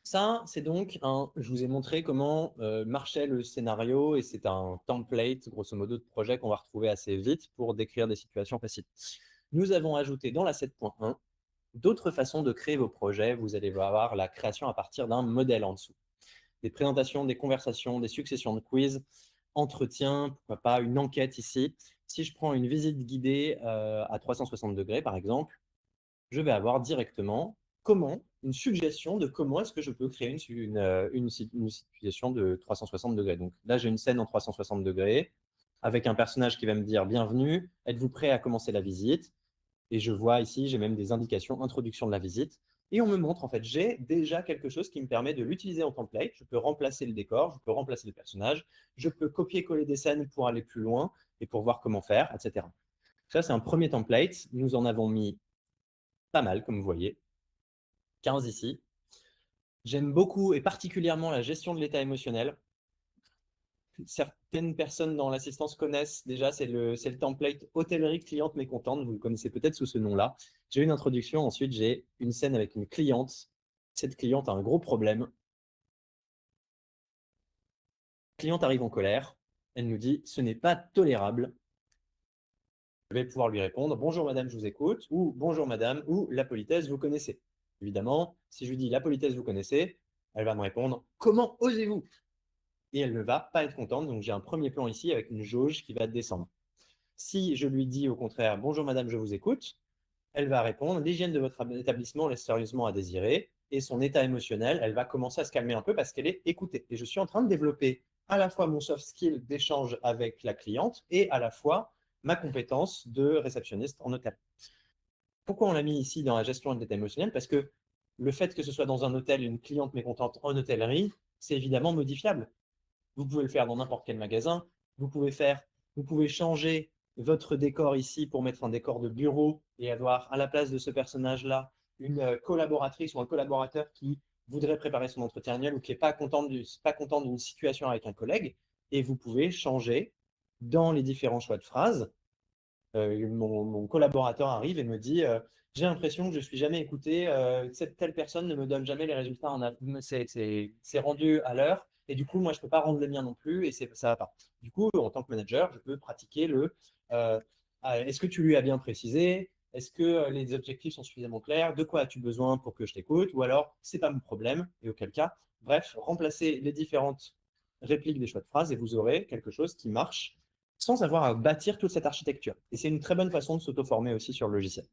Ça, c'est donc je vous ai montré comment marchait le scénario et c'est un template, grosso modo, de projet qu'on va retrouver assez vite pour décrire des situations faciles. Nous avons ajouté dans la 7.1 d'autres façons de créer vos projets. Vous allez avoir la création à partir d'un modèle en dessous. Des présentations, des conversations, des successions de quiz, entretiens, pourquoi pas une enquête ici. Si je prends une visite guidée à 360 degrés, par exemple, je vais avoir directement une suggestion de comment est-ce que je peux créer une situation de 360 degrés. Donc là, j'ai une scène en 360 degrés avec un personnage qui va me dire « Bienvenue, êtes-vous prêt à commencer la visite ?» Et je vois ici, j'ai même des indications introduction de la visite. Et on me montre, en fait, j'ai déjà quelque chose qui me permet de l'utiliser en template. Je peux remplacer le décor, je peux remplacer le personnage, je peux copier-coller des scènes pour aller plus loin et pour voir comment faire, etc. Ça, c'est un premier template. Nous en avons mis pas mal, comme vous voyez. 15 ici. J'aime beaucoup et particulièrement la gestion de l'état émotionnel. Certaines personnes dans l'assistance connaissent déjà, c'est le template hôtellerie cliente mécontente. Vous le connaissez peut-être sous ce nom-là. J'ai une introduction, ensuite j'ai une scène avec une cliente. Cette cliente a un gros problème. La cliente arrive en colère. Elle nous dit « ce n'est pas tolérable ». Je vais pouvoir lui répondre « bonjour madame, je vous écoute » ou « bonjour madame » ou « la politesse, vous connaissez ». Évidemment, si je lui dis « la politesse, vous connaissez », elle va me répondre « comment osez-vous » et elle ne va pas être contente. Donc, j'ai un premier plan ici avec une jauge qui va descendre. Si je lui dis au contraire « bonjour madame, je vous écoute », elle va répondre « l'hygiène de votre établissement laisse sérieusement à désirer » et son état émotionnel, elle va commencer à se calmer un peu parce qu'elle est écoutée. Et je suis en train de développer à la fois mon soft skill d'échange avec la cliente et à la fois ma compétence de réceptionniste en hôtel. Pourquoi on l'a mis ici dans la gestion de l'état émotionnel? Parce que le fait que ce soit dans un hôtel, une cliente mécontente en hôtellerie, c'est évidemment modifiable. Vous pouvez le faire dans n'importe quel magasin. Vous pouvez changer votre décor ici pour mettre un décor de bureau et avoir à la place de ce personnage-là une collaboratrice ou un collaborateur qui voudrait préparer son entretien annuel ou qui n'est pas content d'une situation avec un collègue. Et vous pouvez changer dans les différents choix de phrases. Mon collaborateur arrive et me dit j'ai l'impression que je ne suis jamais écouté, cette telle personne ne me donne jamais les résultats, c'est rendu à l'heure, et du coup, moi, je ne peux pas rendre les miens non plus, et ça ne va pas. Du coup, en tant que manager, je peux pratiquer est-ce que tu lui as bien précisé? Est-ce que les objectifs sont suffisamment clairs? De quoi as-tu besoin pour que je t'écoute? Ou alors, c'est pas mon problème, et auquel cas, bref, remplacez les différentes répliques des choix de phrases et vous aurez quelque chose qui marche sans avoir à bâtir toute cette architecture. Et c'est une très bonne façon de s'auto-former aussi sur le logiciel.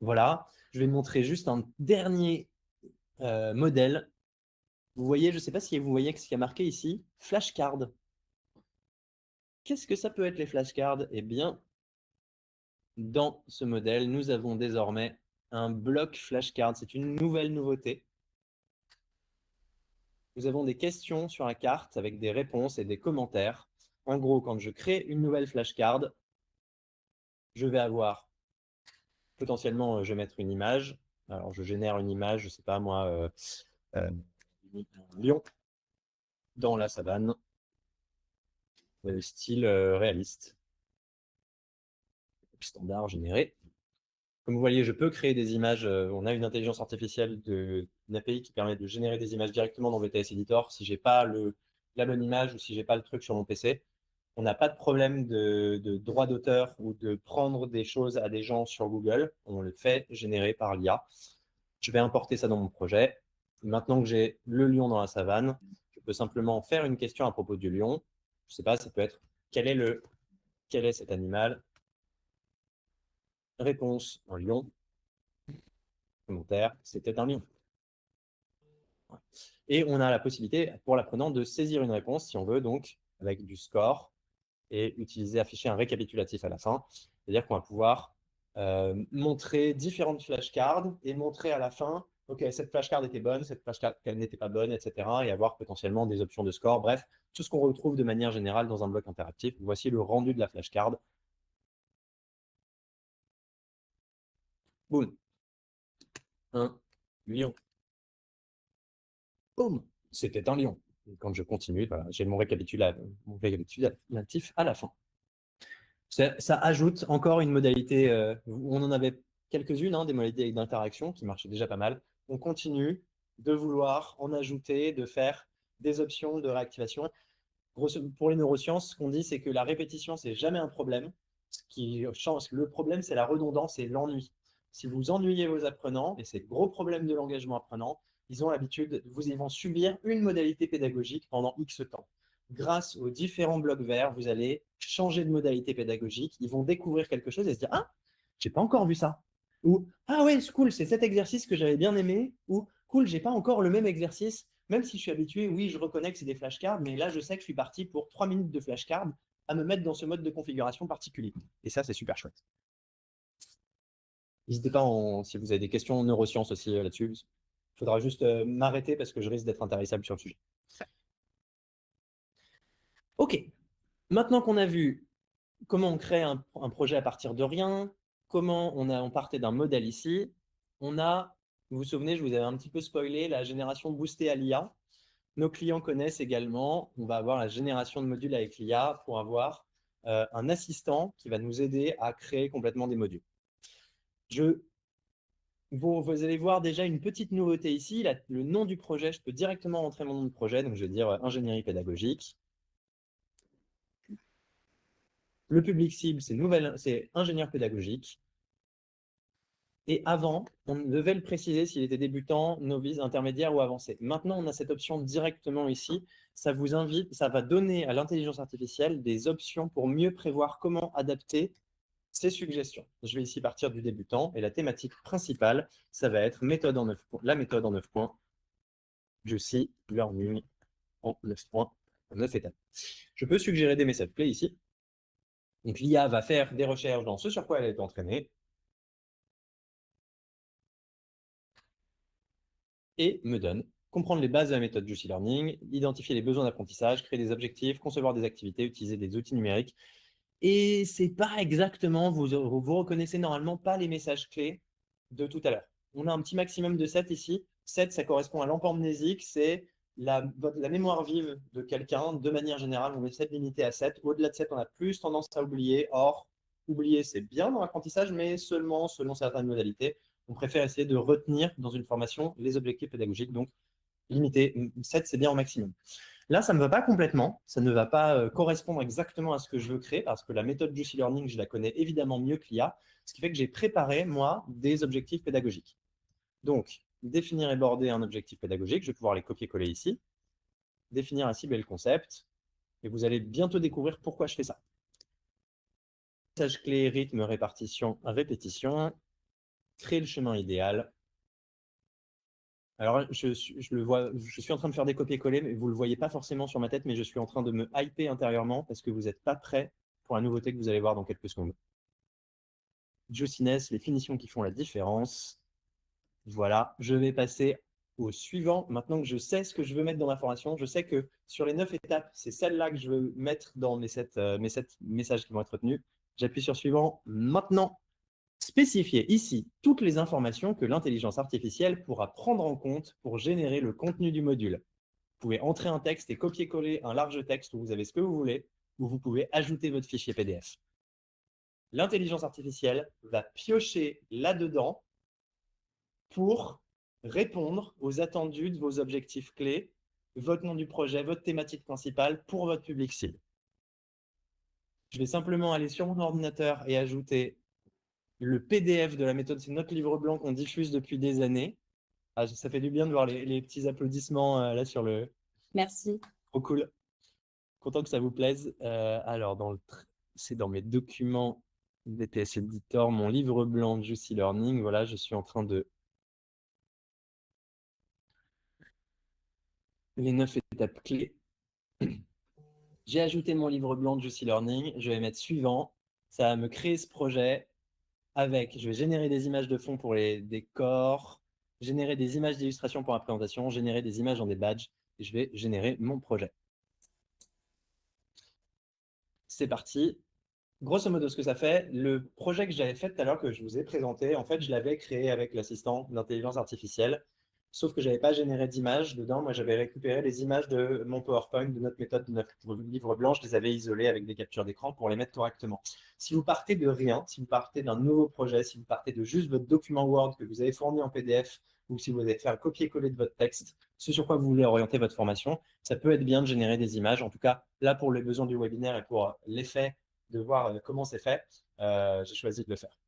Voilà, je vais montrer juste un dernier modèle. Vous voyez, je ne sais pas si vous voyez ce qui a marqué ici, flashcard. Qu'est-ce que ça peut être les flashcards? Eh bien, dans ce modèle, nous avons désormais un bloc flashcard. C'est une nouvelle nouveauté. Nous avons des questions sur la carte avec des réponses et des commentaires. En gros, quand je crée une nouvelle flashcard, je vais avoir potentiellement, je vais mettre une image. Alors, je génère une image, je ne sais pas moi, un lion dans la savane, style réaliste, standard généré. Comme vous voyez, je peux créer des images. On a une intelligence artificielle d'une API qui permet de générer des images directement dans VTS Editor. Si je n'ai pas la bonne image ou si je n'ai pas le truc sur mon PC, on n'a pas de problème de droit d'auteur ou de prendre des choses à des gens sur Google. On le fait générer par l'IA. Je vais importer ça dans mon projet. Maintenant que j'ai le lion dans la savane, je peux simplement faire une question à propos du lion. Je ne sais pas, ça peut être quel est cet animal? Réponse, un lion. Commentaire, c'était un lion. Et on a la possibilité pour l'apprenant de saisir une réponse si on veut, donc avec du score. et afficher un récapitulatif à la fin. C'est-à-dire qu'on va pouvoir montrer différentes flashcards et montrer à la fin, OK, cette flashcard était bonne, cette flashcard n'était pas bonne, etc. Et avoir potentiellement des options de score. Bref, tout ce qu'on retrouve de manière générale dans un bloc interactif. Voici le rendu de la flashcard. Boum. Un lion. Boum. C'était un lion. Et quand je continue, voilà, j'ai mon récapitulatif à la fin. Ça ajoute encore une modalité, on en avait quelques-unes, hein, des modalités d'interaction qui marchaient déjà pas mal. On continue de vouloir en ajouter, de faire des options de réactivation. Pour les neurosciences, ce qu'on dit, c'est que la répétition, c'est jamais un problème. Ce qui change, le problème, c'est la redondance et l'ennui. Si vous ennuyez vos apprenants, et c'est le gros problème de l'engagement apprenant, ils ont l'habitude, ils vont subir une modalité pédagogique pendant X temps. Grâce aux différents blocs verts, vous allez changer de modalité pédagogique. Ils vont découvrir quelque chose et se dire « Ah, j'ai pas encore vu ça ». Ou « Ah ouais, c'est cool, c'est cet exercice que j'avais bien aimé ». Ou « Cool, j'ai pas encore le même exercice ». Même si je suis habitué, oui, je reconnais que c'est des flashcards, mais là, je sais que je suis parti pour 3 minutes de flashcards à me mettre dans ce mode de configuration particulier. Et ça, c'est super chouette. N'hésitez pas si vous avez des questions en neurosciences aussi là-dessus. Il faudra juste m'arrêter parce que je risque d'être intarissable sur le sujet. OK. Maintenant qu'on a vu comment on crée un projet à partir de rien, comment on partait d'un modèle ici, vous vous souvenez, je vous avais un petit peu spoilé la génération boostée à l'IA. Nos clients connaissent également, on va avoir la génération de modules avec l'IA pour avoir un assistant qui va nous aider à créer complètement des modules. Vous allez voir déjà une petite nouveauté ici, le nom du projet, je peux directement rentrer mon nom de projet, donc je vais dire ingénierie pédagogique. Le public cible, c'est ingénieur pédagogique. Et avant, on devait le préciser s'il était débutant, novice, intermédiaire ou avancé. Maintenant, on a cette option directement ici. Ça va donner à l'intelligence artificielle des options pour mieux prévoir comment adapter ces suggestions. Je vais ici partir du débutant et la thématique principale, ça va être la méthode en 9 points. Juicy Learning en 9 points, en 9 étapes. Je peux suggérer des messages clés ici. Donc l'IA va faire des recherches dans ce sur quoi elle a été entraînée et me donne comprendre les bases de la méthode Juicy Learning, identifier les besoins d'apprentissage, créer des objectifs, concevoir des activités, utiliser des outils numériques. Et c'est pas exactement, vous reconnaissez normalement pas les messages clés de tout à l'heure. On a un petit maximum de 7 ici. 7, ça correspond à l'empamnésique, c'est la mémoire vive de quelqu'un. De manière générale, on essaie de limiter à 7. Au-delà de 7, on a plus tendance à oublier. Or, oublier, c'est bien dans l'apprentissage, mais seulement selon certaines modalités. On préfère essayer de retenir dans une formation les objectifs pédagogiques. Donc, limiter. 7, c'est bien au maximum. Là, ça ne me va pas complètement, ça ne va pas correspondre exactement à ce que je veux créer, parce que la méthode Juicy Learning, je la connais évidemment mieux que l'IA, ce qui fait que j'ai préparé, moi, des objectifs pédagogiques. Donc, définir et border un objectif pédagogique, je vais pouvoir les copier-coller ici, définir la cible et le concept, et vous allez bientôt découvrir pourquoi je fais ça. Message clé, rythme, répartition, répétition, créer le chemin idéal. Alors, je suis en train de faire des copier-coller, mais vous ne le voyez pas forcément sur ma tête, mais je suis en train de me hyper intérieurement parce que vous n'êtes pas prêt pour la nouveauté que vous allez voir dans quelques secondes. Juiciness, les finitions qui font la différence. Voilà, je vais passer au suivant. Maintenant que je sais ce que je veux mettre dans ma formation, je sais que sur les 9 étapes, c'est celle-là que je veux mettre dans mes 7 messages qui vont être retenus. J'appuie sur suivant. Maintenant, spécifier ici toutes les informations que l'intelligence artificielle pourra prendre en compte pour générer le contenu du module. Vous pouvez entrer un texte et copier-coller un large texte où vous avez ce que vous voulez, ou vous pouvez ajouter votre fichier PDF. L'intelligence artificielle va piocher là-dedans pour répondre aux attendus de vos objectifs clés, votre nom du projet, votre thématique principale pour votre public cible. Je vais simplement aller sur mon ordinateur et ajouter le PDF de la méthode. C'est notre livre blanc qu'on diffuse depuis des années. Ah, ça fait du bien de voir les petits applaudissements là sur le… Merci. Trop cool. Content que ça vous plaise. Alors, c'est dans mes documents BTS Editor, mon livre blanc Juicy Learning. Voilà, je suis en train de… Les 9 étapes clés. J'ai ajouté mon livre blanc de Juicy Learning. Je vais mettre suivant. Ça va me créer ce projet avec, je vais générer des images de fond pour les décors, générer des images d'illustration pour la présentation, générer des images dans des badges, et je vais générer mon projet. C'est parti. Grosso modo, ce que ça fait, le projet que j'avais fait tout à l'heure, que je vous ai présenté, en fait, je l'avais créé avec l'assistant d'intelligence artificielle, sauf que je n'avais pas généré d'image dedans. Moi, j'avais récupéré les images de mon PowerPoint, de notre méthode, de notre livre blanc, je les avais isolées avec des captures d'écran pour les mettre correctement. Si vous partez de rien, si vous partez d'un nouveau projet, si vous partez de juste votre document Word que vous avez fourni en PDF, ou si vous avez fait un copier-coller de votre texte, ce sur quoi vous voulez orienter votre formation, ça peut être bien de générer des images. En tout cas, là, pour les besoins du webinaire et pour l'effet de voir comment c'est fait, j'ai choisi de le faire.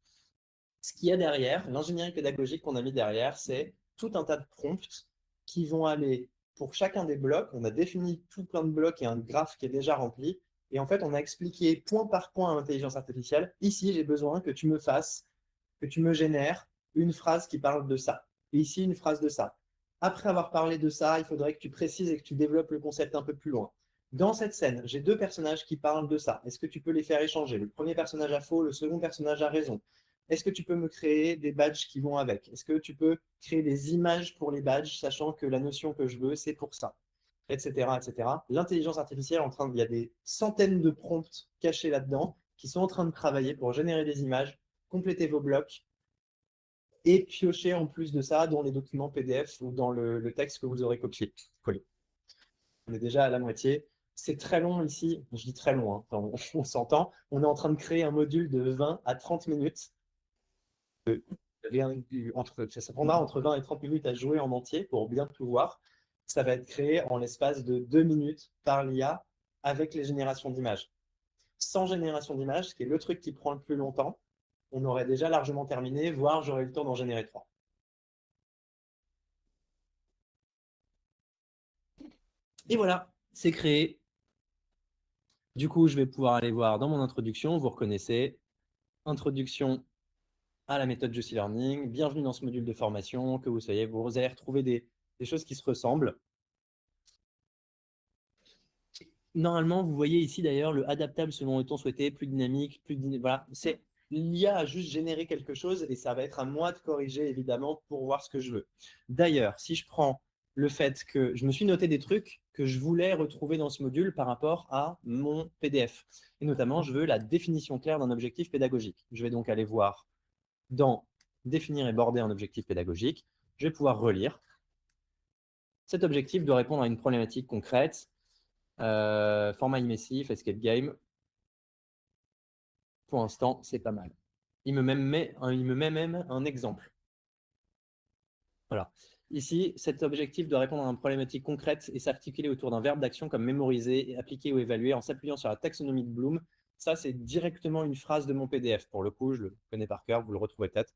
Ce qu'il y a derrière, l'ingénierie pédagogique qu'on a mis derrière, c'est tout un tas de prompts qui vont aller pour chacun des blocs. On a défini tout plein de blocs et un graphe qui est déjà rempli. Et en fait, on a expliqué point par point à l'intelligence artificielle, ici, j'ai besoin que tu me fasses, que tu me génères une phrase qui parle de ça. Et ici, une phrase de ça. Après avoir parlé de ça, il faudrait que tu précises et que tu développes le concept un peu plus loin. Dans cette scène, j'ai deux personnages qui parlent de ça. Est-ce que tu peux les faire échanger? Le premier personnage a faux, le second personnage a raison. Est-ce que tu peux me créer des badges qui vont avec? Est-ce que tu peux créer des images pour les badges, sachant que la notion que je veux, c'est pour ça, etc., etc. L'intelligence artificielle, il y a des centaines de prompts cachés là-dedans qui sont en train de travailler pour générer des images, compléter vos blocs et piocher en plus de ça dans les documents PDF ou dans le texte que vous aurez collé. On est déjà à la moitié. C'est très long ici, je dis très long, hein, on s'entend. On est en train de créer un module de 20 à 30 minutes. Ça prendra entre 20 et 30 minutes à jouer en entier pour bien tout voir. Ça va être créé en l'espace de 2 minutes par l'IA avec les générations d'images. Sans génération d'images, ce qui est le truc qui prend le plus longtemps, on aurait déjà largement terminé, voire j'aurais eu le temps d'en générer 3. Et voilà, c'est créé. Du coup, je vais pouvoir aller voir dans mon introduction, vous reconnaissez, introduction à la méthode Juicy Learning, bienvenue dans ce module de formation, que vous allez retrouver des choses qui se ressemblent. Normalement, vous voyez ici d'ailleurs le adaptable selon le ton souhaité, plus dynamique, voilà, c'est l'IA a juste généré quelque chose et ça va être à moi de corriger évidemment pour voir ce que je veux. D'ailleurs, si je prends le fait que je me suis noté des trucs que je voulais retrouver dans ce module par rapport à mon PDF. Et notamment, je veux la définition claire d'un objectif pédagogique. Je vais donc aller voir dans définir et border un objectif pédagogique. Je vais pouvoir relire. Cet objectif doit répondre à une problématique concrète. Format immersif, escape game. Pour l'instant, c'est pas mal. Il me met même un exemple. Voilà. Ici, cet objectif doit répondre à une problématique concrète et s'articuler autour d'un verbe d'action comme mémoriser, appliquer ou évaluer en s'appuyant sur la taxonomie de Bloom. Ça, c'est directement une phrase de mon PDF. Pour le coup, je le connais par cœur, vous le retrouvez peut-être.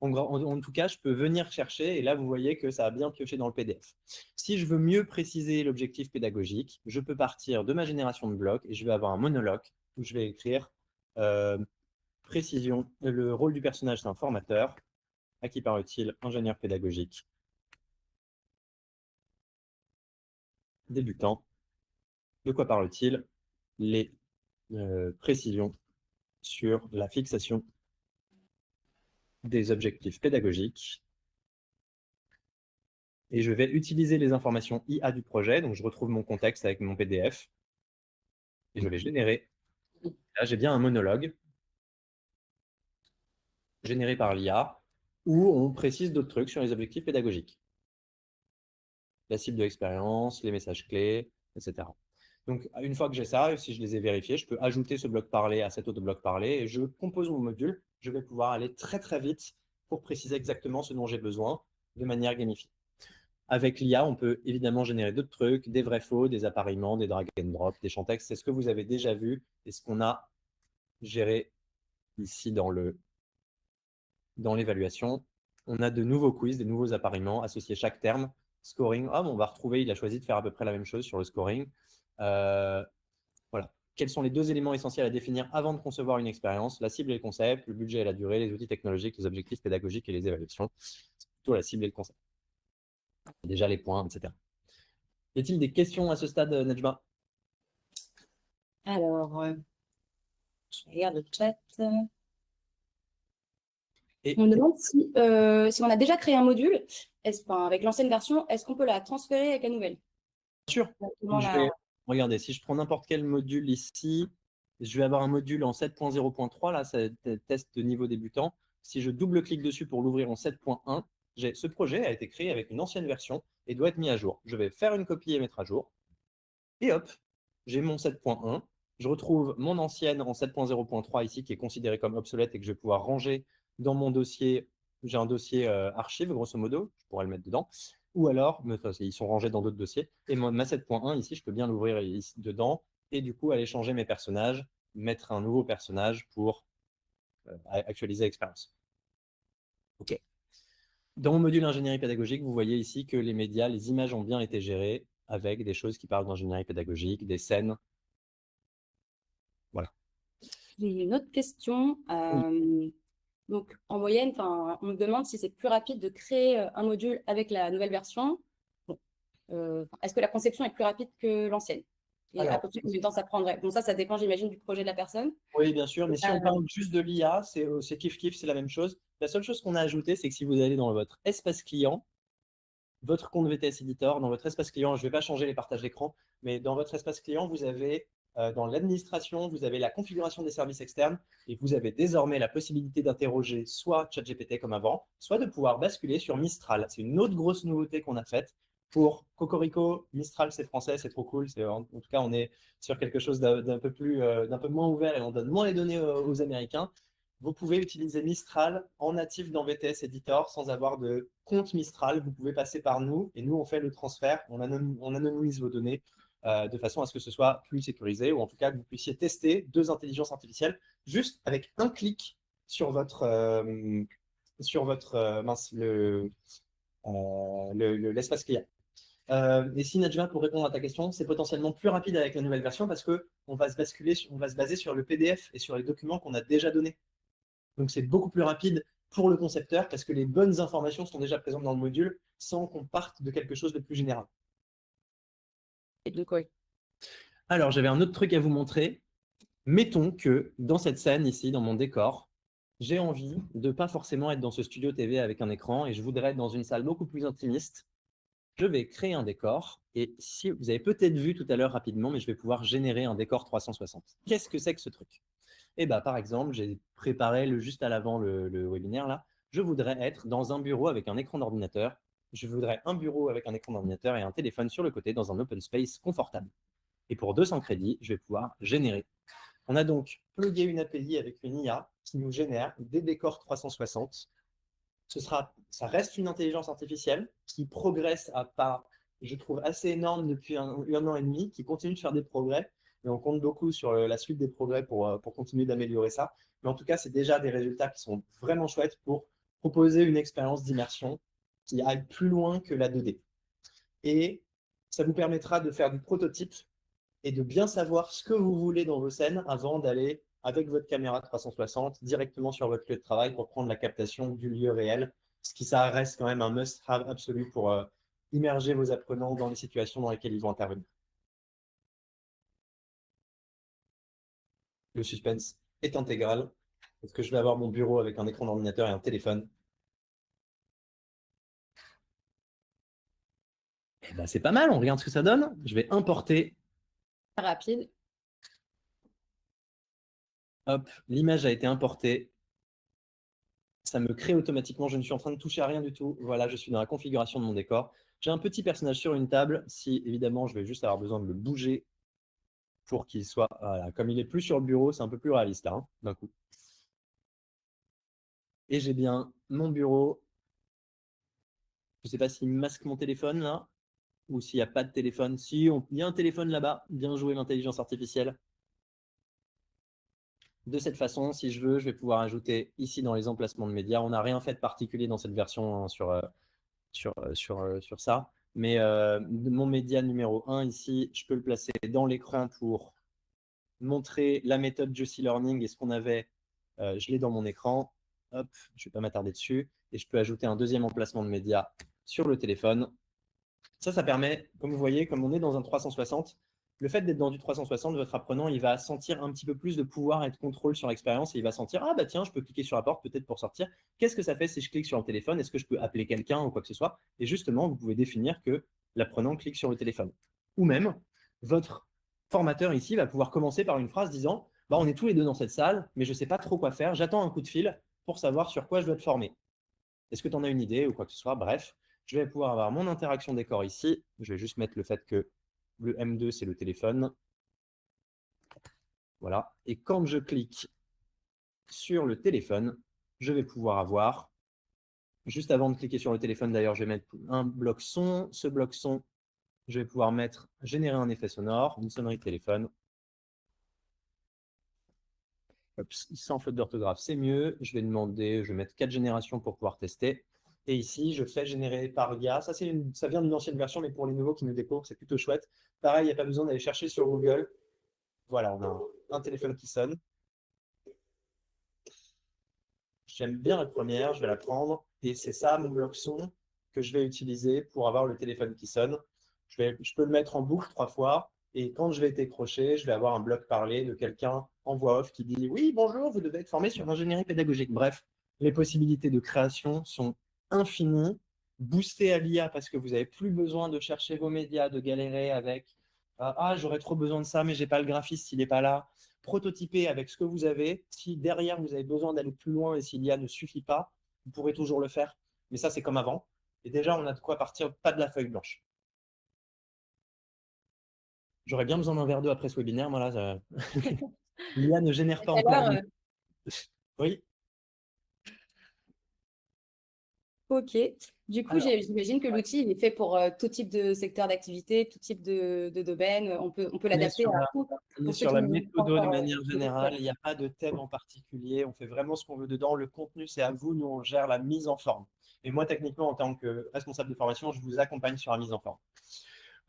En tout cas, je peux venir chercher et là, vous voyez que ça a bien pioché dans le PDF. Si je veux mieux préciser l'objectif pédagogique, je peux partir de ma génération de blocs et je vais avoir un monologue où je vais écrire précision. Le rôle du personnage, c'est un formateur. À qui parle-t-il? Ingénieur pédagogique. Débutant. De quoi parle-t-il? Les précisions sur la fixation des objectifs pédagogiques. Et je vais utiliser les informations IA du projet. Donc, je retrouve mon contexte avec mon PDF. Et je vais générer. Là, j'ai bien un monologue généré par l'IA où on précise d'autres trucs sur les objectifs pédagogiques. La cible de l'expérience, les messages clés, etc. Donc, une fois que j'ai ça, si je les ai vérifiés, je peux ajouter ce bloc parlé à cet autre bloc parlé et je compose mon module. Je vais pouvoir aller très, très vite pour préciser exactement ce dont j'ai besoin de manière gamifiée. Avec l'IA, on peut évidemment générer d'autres trucs, des vrais-faux, des appareillements, des drag and drop, des champs textes. C'est ce que vous avez déjà vu et ce qu'on a géré ici dans l'évaluation. On a de nouveaux quiz, des nouveaux appareillements associés à chaque terme. Scoring, on va retrouver, il a choisi de faire à peu près la même chose sur le scoring. Voilà. Quels sont les deux éléments essentiels à définir avant de concevoir une expérience? La cible et le concept, le budget et la durée, les outils technologiques, les objectifs pédagogiques et les évaluations. C'est plutôt la cible et le concept. Déjà les points, etc. Y a-t-il des questions à ce stade, Nejma? Alors, je regarde le chat. Et On me demande si on a déjà créé un module, avec l'ancienne version, est-ce qu'on peut la transférer avec la nouvelle? bien sûr, Comment je la- vais, regardez, si je prends n'importe quel module ici, je vais avoir un module en 7.0.3, là, c'est test de niveau débutant. Si je double-clique dessus pour l'ouvrir en 7.1, ce projet a été créé avec une ancienne version et doit être mis à jour. Je vais faire une copie et mettre à jour. Et hop, j'ai mon 7.1. Je retrouve mon ancienne en 7.0.3 ici qui est considérée comme obsolète et que je vais pouvoir ranger dans mon dossier. J'ai un dossier archive, grosso modo, je pourrais le mettre dedans. Ou alors, enfin, ils sont rangés dans d'autres dossiers. Et ma 7.1 ici, je peux bien l'ouvrir dedans et du coup aller changer mes personnages, mettre un nouveau personnage pour actualiser l'expérience. OK. Dans mon module ingénierie pédagogique, vous voyez ici que les médias, les images ont bien été gérées avec des choses qui parlent d'ingénierie pédagogique, des scènes. Voilà. J'ai une autre question. Oui. Donc, en moyenne, on me demande si c'est plus rapide de créer un module avec la nouvelle version. Bon, est-ce que la conception est plus rapide que l'ancienne? Et à Alors, peu près combien de temps ça prendrait? Bon, ça dépend, j'imagine, du projet de la personne. oui, bien sûr, mais si on Euh, parle juste de l'IA, c'est kiff-kiff, c'est la même chose. La seule chose qu'on a ajouté, c'est que si vous allez dans votre espace client, votre compte VTS Editor, dans votre espace client, je ne vais pas changer les partages d'écran, mais dans votre espace client, vous avez dans l'administration, vous avez la configuration des services externes et vous avez désormais la possibilité d'interroger soit ChatGPT comme avant, soit de pouvoir basculer sur Mistral. C'est une autre grosse nouveauté qu'on a faite pour Cocorico. Mistral, c'est français, c'est trop cool. En tout cas, on est sur quelque chose d'un peu moins ouvert et on donne moins les données aux Américains. Vous pouvez utiliser Mistral en natif dans VTS Editor sans avoir de compte Mistral. Vous pouvez passer par nous et nous, on fait le transfert, on anonymise vos données de façon à ce que ce soit plus sécurisé ou en tout cas que vous puissiez tester deux intelligences artificielles juste avec un clic sur l'espace client. Et si Najma, pour répondre à ta question, c'est potentiellement plus rapide avec la nouvelle version parce qu'on va on va se baser sur le PDF et sur les documents qu'on a déjà donnés. Donc, c'est beaucoup plus rapide pour le concepteur parce que les bonnes informations sont déjà présentes dans le module sans qu'on parte de quelque chose de plus général. et de quoi? Alors, j'avais un autre truc à vous montrer. Mettons que dans cette scène ici, dans mon décor, j'ai envie de pas forcément être dans ce studio TV avec un écran et je voudrais être dans une salle beaucoup plus intimiste. Je vais créer un décor et si vous avez peut-être vu tout à l'heure rapidement, mais je vais pouvoir générer un décor 360. Qu'est-ce que c'est que ce truc? Et bah, par exemple, j'ai préparé juste à l'avant le webinaire là. Je voudrais être dans un bureau avec un écran d'ordinateur. Je voudrais un bureau avec un écran d'ordinateur et un téléphone sur le côté dans un open space confortable. Et pour 200 crédits, je vais pouvoir générer. On a donc plugué une API avec une IA qui nous génère des décors 360. Ça reste une intelligence artificielle qui progresse à pas, je trouve, assez énorme depuis un an et demi, qui continue de faire des progrès. Et on compte beaucoup sur la suite des progrès pour continuer d'améliorer ça. Mais en tout cas, c'est déjà des résultats qui sont vraiment chouettes pour proposer une expérience d'immersion qui aille plus loin que la 2D. Et ça vous permettra de faire du prototype et de bien savoir ce que vous voulez dans vos scènes avant d'aller avec votre caméra 360 directement sur votre lieu de travail pour prendre la captation du lieu réel, ce qui ça reste quand même un must-have absolu pour immerger vos apprenants dans les situations dans lesquelles ils vont intervenir. Le suspense est intégral. Est-ce que je vais avoir mon bureau avec un écran d'ordinateur et un téléphone? Eh ben, c'est pas mal, on regarde ce que ça donne. Je vais importer. Rapide. Hop, l'image a été importée. Ça me crée automatiquement, je ne suis en train de toucher à rien du tout. Voilà, je suis dans la configuration de mon décor. J'ai un petit personnage sur une table. Si évidemment, je vais juste avoir besoin de le bouger pour qu'il soit. Voilà, comme il est plus sur le bureau, c'est un peu plus réaliste là, d'un coup. Et j'ai bien mon bureau. Je ne sais pas s'il masque mon téléphone là, ou s'il n'y a pas de téléphone. Si, il y a un téléphone là-bas. Bien joué l'intelligence artificielle. De cette façon, si je veux, je vais pouvoir ajouter ici dans les emplacements de médias. On n'a rien fait de particulier dans cette version hein, sur ça. Mais mon média numéro 1 ici, je peux le placer dans l'écran pour montrer la méthode Juicy Learning et ce qu'on avait. Je l'ai dans mon écran. Hop, je ne vais pas m'attarder dessus. Et je peux ajouter un deuxième emplacement de média sur le téléphone. Ça permet, comme vous voyez, comme on est dans un 360, le fait d'être dans du 360, votre apprenant, il va sentir un petit peu plus de pouvoir et de contrôle sur l'expérience et il va sentir, ah bah tiens, je peux cliquer sur la porte peut-être pour sortir. Qu'est-ce que ça fait si je clique sur le téléphone? Est-ce que je peux appeler quelqu'un ou quoi que ce soit? Et justement, vous pouvez définir que l'apprenant clique sur le téléphone. Ou même, votre formateur ici va pouvoir commencer par une phrase disant, bah, on est tous les deux dans cette salle, mais je ne sais pas trop quoi faire, j'attends un coup de fil pour savoir sur quoi je dois te former. Est-ce que tu en as une idée ou quoi que ce soit? Bref, je vais pouvoir avoir mon interaction décor ici. Je vais juste mettre le fait que le M2, c'est le téléphone. Voilà. Et quand je clique sur le téléphone, je vais pouvoir avoir, juste avant de cliquer sur le téléphone d'ailleurs, je vais mettre un bloc son. Ce bloc son, je vais pouvoir générer un effet sonore, une sonnerie de téléphone. Hop, sans faute d'orthographe, c'est mieux. Je vais mettre 4 générations pour pouvoir tester. Et ici, je fais générer par IA. Ça vient d'une ancienne version, mais pour les nouveaux qui nous découvrent, c'est plutôt chouette. Pareil, il n'y a pas besoin d'aller chercher sur Google. Voilà, on a un téléphone qui sonne. J'aime bien la première, je vais la prendre. Et c'est ça, mon bloc son, que je vais utiliser pour avoir le téléphone qui sonne. Je peux le mettre en boucle 3 fois. Et quand je vais décrocher, je vais avoir un bloc parlé de quelqu'un en voix off qui dit « Oui, bonjour, vous devez être formé sur l'ingénierie pédagogique. » Bref, les possibilités de création sont infinies, boostées à l'IA parce que vous n'avez plus besoin de chercher vos médias, de galérer avec « Ah, j'aurais trop besoin de ça, mais je n'ai pas le graphiste, il n'est pas là. » Prototyper avec ce que vous avez. Si derrière, vous avez besoin d'aller plus loin et si l'IA ne suffit pas, vous pourrez toujours le faire. Mais ça, c'est comme avant. Et déjà, on a de quoi partir, pas de la feuille blanche. J'aurais bien besoin d'un verre d'eau après ce webinaire. Moi, là, l'IA ne génère pas encore. Oui. Ok. Du coup, j'imagine que l'outil il est fait pour tout type de secteur d'activité, tout type de domaine. On peut l'adapter à tout. On est sur la méthode de manière générale. Il n'y a pas de thème en particulier. On fait vraiment ce qu'on veut dedans. Le contenu, c'est à vous. Nous, on gère la mise en forme. Et moi, techniquement, en tant que responsable de formation, je vous accompagne sur la mise en forme.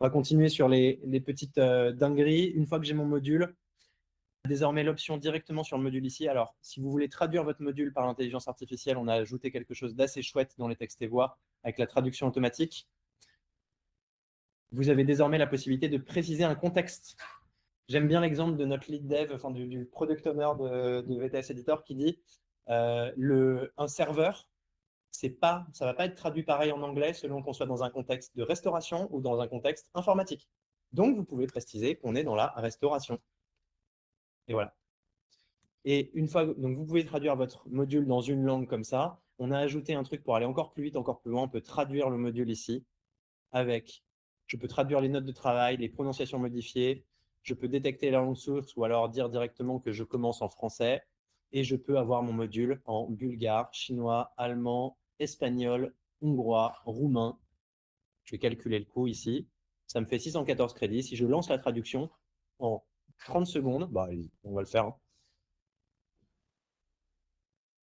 On va continuer sur les petites dingueries. Une fois que j'ai mon module, désormais l'option directement sur le module ici. Alors, si vous voulez traduire votre module par l'intelligence artificielle, on a ajouté quelque chose d'assez chouette dans les textes et voix avec la traduction automatique. Vous avez désormais la possibilité de préciser un contexte. J'aime bien l'exemple de notre lead dev, enfin du product owner de VTS Editor qui dit un serveur, ça ne va pas être traduit pareil en anglais selon qu'on soit dans un contexte de restauration ou dans un contexte informatique. Donc, vous pouvez préciser qu'on est dans la restauration. Et voilà. Et une fois, donc vous pouvez traduire votre module dans une langue comme ça. On a ajouté un truc pour aller encore plus vite, encore plus loin. On peut traduire le module ici je peux traduire les notes de travail, les prononciations modifiées. Je peux détecter la langue source ou alors dire directement que je commence en français. Et je peux avoir mon module en bulgare, chinois, allemand, espagnol, hongrois, roumain. Je vais calculer le coût ici. Ça me fait 614 crédits. Si je lance la traduction en 30 secondes, bah, on va le faire. Vous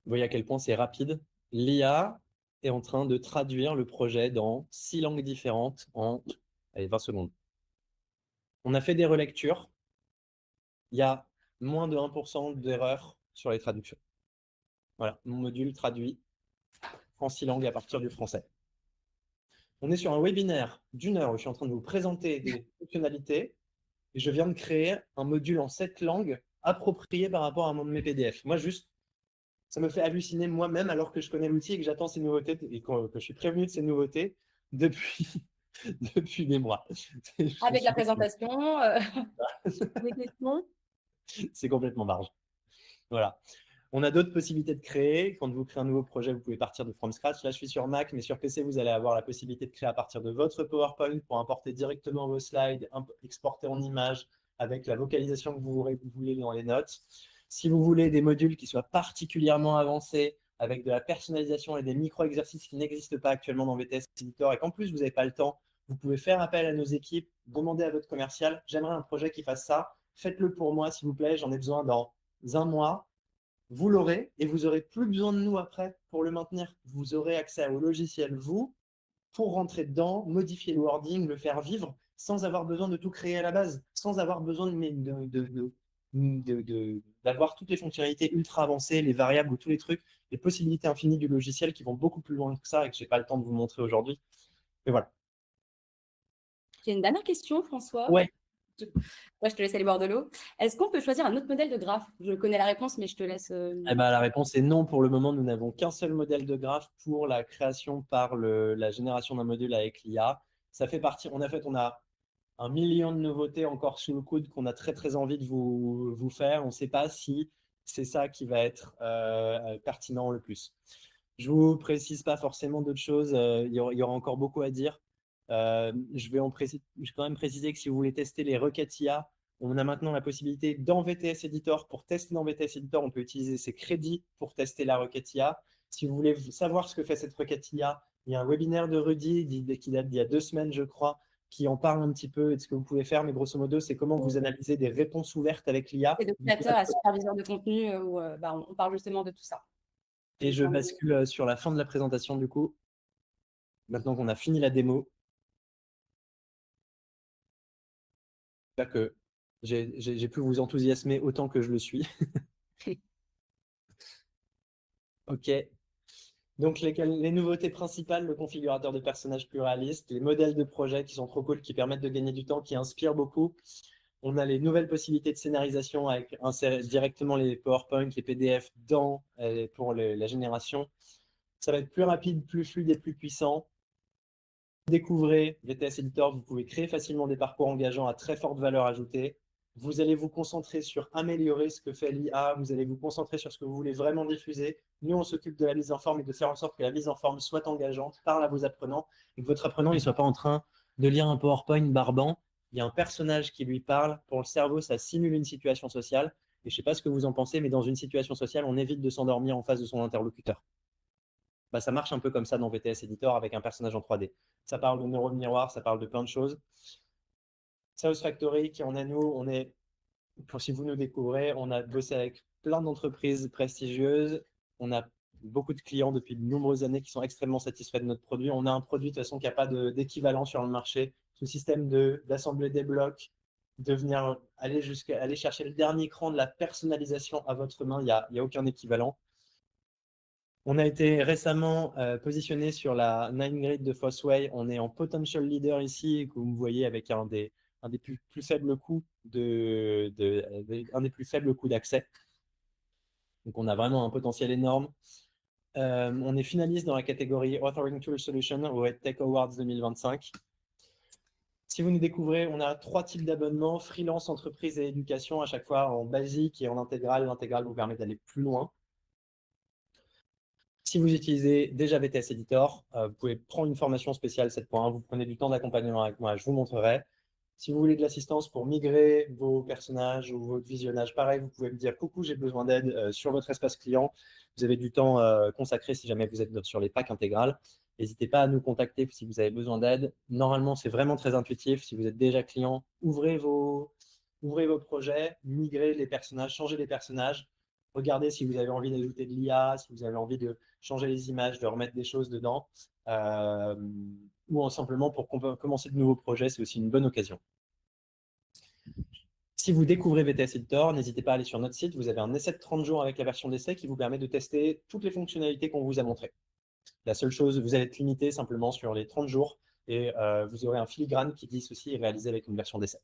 voyez à quel point c'est rapide. L'IA est en train de traduire le projet dans 6 langues différentes en 20 secondes. On a fait des relectures. Il y a moins de 1% d'erreurs sur les traductions. Voilà, mon module traduit en 6 langues à partir du français. On est sur un webinaire d'1 heure où je suis en train de vous présenter des fonctionnalités et je viens de créer un module en 7 langues approprié par rapport à mes PDF. Moi, juste, ça me fait halluciner moi-même alors que je connais l'outil et que j'attends ces nouveautés et que je suis prévenu de ces nouveautés depuis des mois. Avec la présentation, les questions. C'est complètement barge. Voilà. On a d'autres possibilités de créer. Quand vous créez un nouveau projet, vous pouvez partir de from scratch. Là, je suis sur Mac, mais sur PC, vous allez avoir la possibilité de créer à partir de votre PowerPoint pour importer directement vos slides, exporter en images avec la vocalisation que vous voulez dans les notes. Si vous voulez des modules qui soient particulièrement avancés, avec de la personnalisation et des micro-exercices qui n'existent pas actuellement dans VTS Editor et qu'en plus, vous n'avez pas le temps, vous pouvez faire appel à nos équipes, demander à votre commercial, j'aimerais un projet qui fasse ça, faites-le pour moi, s'il vous plaît, j'en ai besoin dans un mois. Vous l'aurez et vous n'aurez plus besoin de nous après pour le maintenir. Vous aurez accès au logiciel, vous, pour rentrer dedans, modifier le wording, le faire vivre, sans avoir besoin de tout créer à la base, sans avoir besoin d'avoir toutes les fonctionnalités ultra avancées, les variables ou tous les trucs, les possibilités infinies du logiciel qui vont beaucoup plus loin que ça et que je n'ai pas le temps de vous montrer aujourd'hui. Mais voilà. J'ai une dernière question, François. Ouais. Moi, je te laisse aller boire de l'eau. Est-ce qu'on peut choisir un autre modèle de graphe? Je connais la réponse, mais je te laisse. Eh ben, la réponse est non. Pour le moment, nous n'avons qu'un seul modèle de graphe pour la création par la génération d'un module avec l'IA. Ça fait partie. On a 1 million de nouveautés encore sous le coude qu'on a très très envie de vous faire. On ne sait pas si c'est ça qui va être pertinent le plus. Je ne vous précise pas forcément d'autres choses. Il y aura encore beaucoup à dire. Je vais quand même préciser que si vous voulez tester les requêtes IA, on a maintenant la possibilité dans VTS Editor. Pour tester dans VTS Editor, on peut utiliser ses crédits pour tester la requête IA. Si vous voulez savoir ce que fait cette requête IA, il y a un webinaire de Rudy qui date d'il y a 2 semaines, je crois, qui en parle un petit peu de ce que vous pouvez faire. Mais grosso modo, c'est comment vous analysez des réponses ouvertes avec l'IA. C'est de créateur à superviseur de contenu où on parle justement de tout ça. Et je bascule sur la fin de la présentation du coup. Maintenant qu'on a fini la démo. J'espère que j'ai pu vous enthousiasmer autant que je le suis. OK. Donc, les nouveautés principales, le configurateur de personnages plus réaliste, les modèles de projet qui sont trop cool, qui permettent de gagner du temps, qui inspirent beaucoup. On a les nouvelles possibilités de scénarisation avec directement les PowerPoint, les PDF pour la génération. Ça va être plus rapide, plus fluide et plus puissant. Découvrez VTS Editor, vous pouvez créer facilement des parcours engageants à très forte valeur ajoutée. Vous allez vous concentrer sur améliorer ce que fait l'IA, vous allez vous concentrer sur ce que vous voulez vraiment diffuser. Nous, on s'occupe de la mise en forme et de faire en sorte que la mise en forme soit engageante, parle à vos apprenants, et que votre apprenant ne soit pas en train de lire un PowerPoint barbant. Il y a un personnage qui lui parle. Pour le cerveau, ça simule une situation sociale. Et je ne sais pas ce que vous en pensez, mais dans une situation sociale, on évite de s'endormir en face de son interlocuteur. Ça marche un peu comme ça dans VTS Editor avec un personnage en 3D. Ça parle de neurones miroirs, ça parle de plein de choses. South Factory, qui en a nous, si vous nous découvrez, on a bossé avec plein d'entreprises prestigieuses. On a beaucoup de clients depuis de nombreuses années qui sont extrêmement satisfaits de notre produit. On a un produit de toute façon qui n'a pas d'équivalent sur le marché. Ce système d'assembler des blocs, de venir aller chercher le dernier cran de la personnalisation à votre main, il n'y a aucun équivalent. On a été récemment positionné sur la 9 Grid de Fosway. On est en potential leader ici, que vous voyez avec un des plus faibles coûts un des plus faibles coûts d'accès. Donc, on a vraiment un potentiel énorme. On est finaliste dans la catégorie Authoring Tool Solution au EdTech Awards 2025. Si vous nous découvrez, on a 3 types d'abonnements, freelance, entreprise et éducation, à chaque fois en basique et en intégrale. L'intégrale vous permet d'aller plus loin. Si vous utilisez déjà VTS Editor, vous pouvez prendre une formation spéciale 7.1. Vous prenez du temps d'accompagnement avec moi, je vous montrerai. Si vous voulez de l'assistance pour migrer vos personnages ou votre visionnage, pareil, vous pouvez me dire « Coucou, j'ai besoin d'aide sur votre espace client ». Vous avez du temps consacré si jamais vous êtes sur les packs intégrales. N'hésitez pas à nous contacter si vous avez besoin d'aide. Normalement, c'est vraiment très intuitif. Si vous êtes déjà client, ouvrez vos projets, migrez les personnages, changez les personnages. Regardez si vous avez envie d'ajouter de l'IA, si vous avez envie de changer les images, de remettre des choses dedans, ou simplement pour commencer de nouveaux projets, c'est aussi une bonne occasion. Si vous découvrez VTS Editor, n'hésitez pas à aller sur notre site. Vous avez un essai de 30 jours avec la version d'essai qui vous permet de tester toutes les fonctionnalités qu'on vous a montrées. La seule chose, vous allez être limité simplement sur les 30 jours et vous aurez un filigrane qui dit ceci est réalisé avec une version d'essai.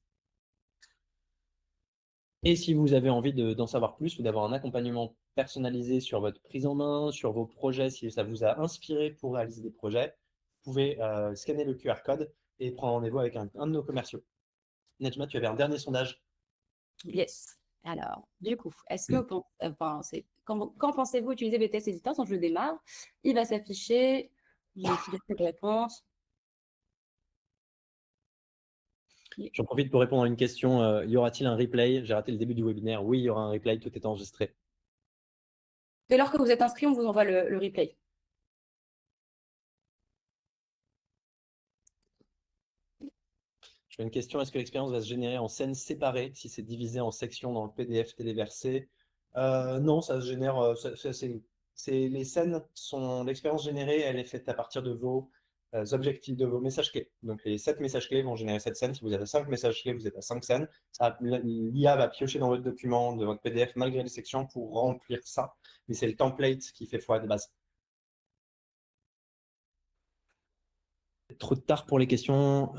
Et si vous avez envie d'en savoir plus ou d'avoir un accompagnement personnalisé sur votre prise en main, sur vos projets, si ça vous a inspiré pour réaliser des projets, vous pouvez scanner le QR code et prendre rendez-vous avec un de nos commerciaux. Nejma, tu avais un dernier sondage. Yes. Alors, du coup, est-ce que quand pensez-vous utiliser VTS Editor? Quand je le démarre, il va s'afficher. J'ai quelques réponses. J'en profite pour répondre à une question. Y aura-t-il un replay? J'ai raté le début du webinaire. Oui, il y aura un replay, tout est enregistré. Dès lors que vous êtes inscrit, on vous envoie le replay. Je fais une question, est-ce que l'expérience va se générer en scènes séparées si c'est divisé en sections dans le PDF téléversé? Non, ça se génère. Les scènes sont. L'expérience générée, elle est faite à partir de vos objectifs, de vos messages clés. Donc, les 7 messages clés vont générer 7 scènes. Si vous avez 5 messages clés, vous êtes à 5 scènes. L'IA va piocher dans votre document, de votre PDF, malgré les sections, pour remplir ça. Mais c'est le template qui fait foi de base. Trop tard pour les questions.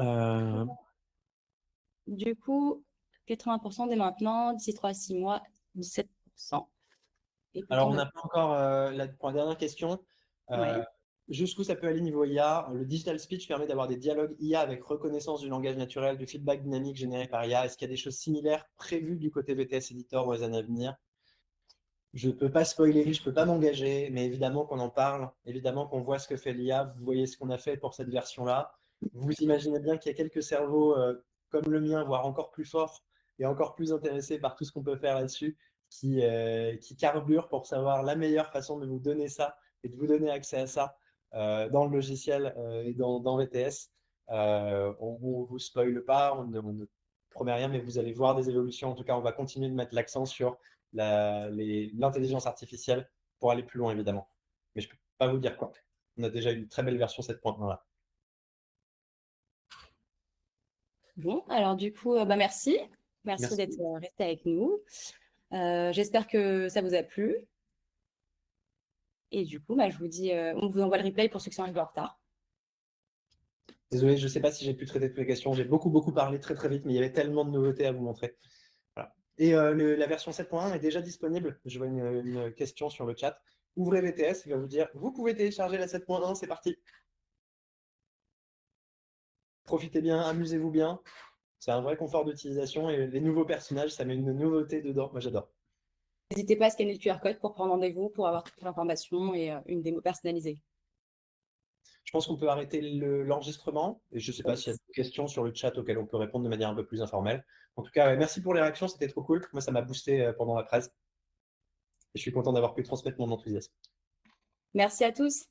Du coup, 80% dès maintenant, d'ici 3 à 6 mois, 17%. Et Alors, plutôt on n'a pas encore pour la dernière question. ouais. Jusqu'où ça peut aller niveau IA? Le digital speech permet d'avoir des dialogues IA avec reconnaissance du langage naturel, du feedback dynamique généré par IA. Est-ce qu'il y a des choses similaires prévues du côté VTS Editor dans les années à venir? Je ne peux pas spoiler, je ne peux pas m'engager, mais évidemment qu'on en parle, évidemment qu'on voit ce que fait l'IA. Vous voyez ce qu'on a fait pour cette version-là. Vous imaginez bien qu'il y a quelques cerveaux comme le mien, voire encore plus forts et encore plus intéressés par tout ce qu'on peut faire là-dessus, qui carburent pour savoir la meilleure façon de vous donner ça et de vous donner accès à ça dans le logiciel et dans VTS. On ne vous spoile pas, on ne promet rien, mais vous allez voir des évolutions. En tout cas, on va continuer de mettre l'accent sur l'intelligence artificielle pour aller plus loin, évidemment. Mais je ne peux pas vous dire quoi. On a déjà une très belle version 7.1 là. Bon, alors du coup, merci. Merci Merci. d'être resté avec nous. J'espère que ça vous a plu. Et du coup, je vous dis, on vous envoie le replay pour ceux qui sont arrivés en retard. Désolé, je ne sais pas si j'ai pu traiter toutes les questions. J'ai beaucoup parlé très vite, mais il y avait tellement de nouveautés à vous montrer. Voilà. Et la version 7.1 est déjà disponible. Je vois une question sur le chat. Ouvrez VTS, il va vous dire, vous pouvez télécharger la 7.1, c'est parti. Profitez bien, amusez-vous bien. C'est un vrai confort d'utilisation et les nouveaux personnages, ça met une nouveauté dedans. Moi, j'adore. N'hésitez pas à scanner le QR code pour prendre rendez-vous, pour avoir toutes les informations et une démo personnalisée. Je pense qu'on peut arrêter l'enregistrement. Et je ne sais pas s'il y a des questions sur le chat auxquelles on peut répondre de manière un peu plus informelle. En tout cas, merci pour les réactions, c'était trop cool. Moi, ça m'a boosté pendant la presse. Et je suis content d'avoir pu transmettre mon enthousiasme. Merci à tous.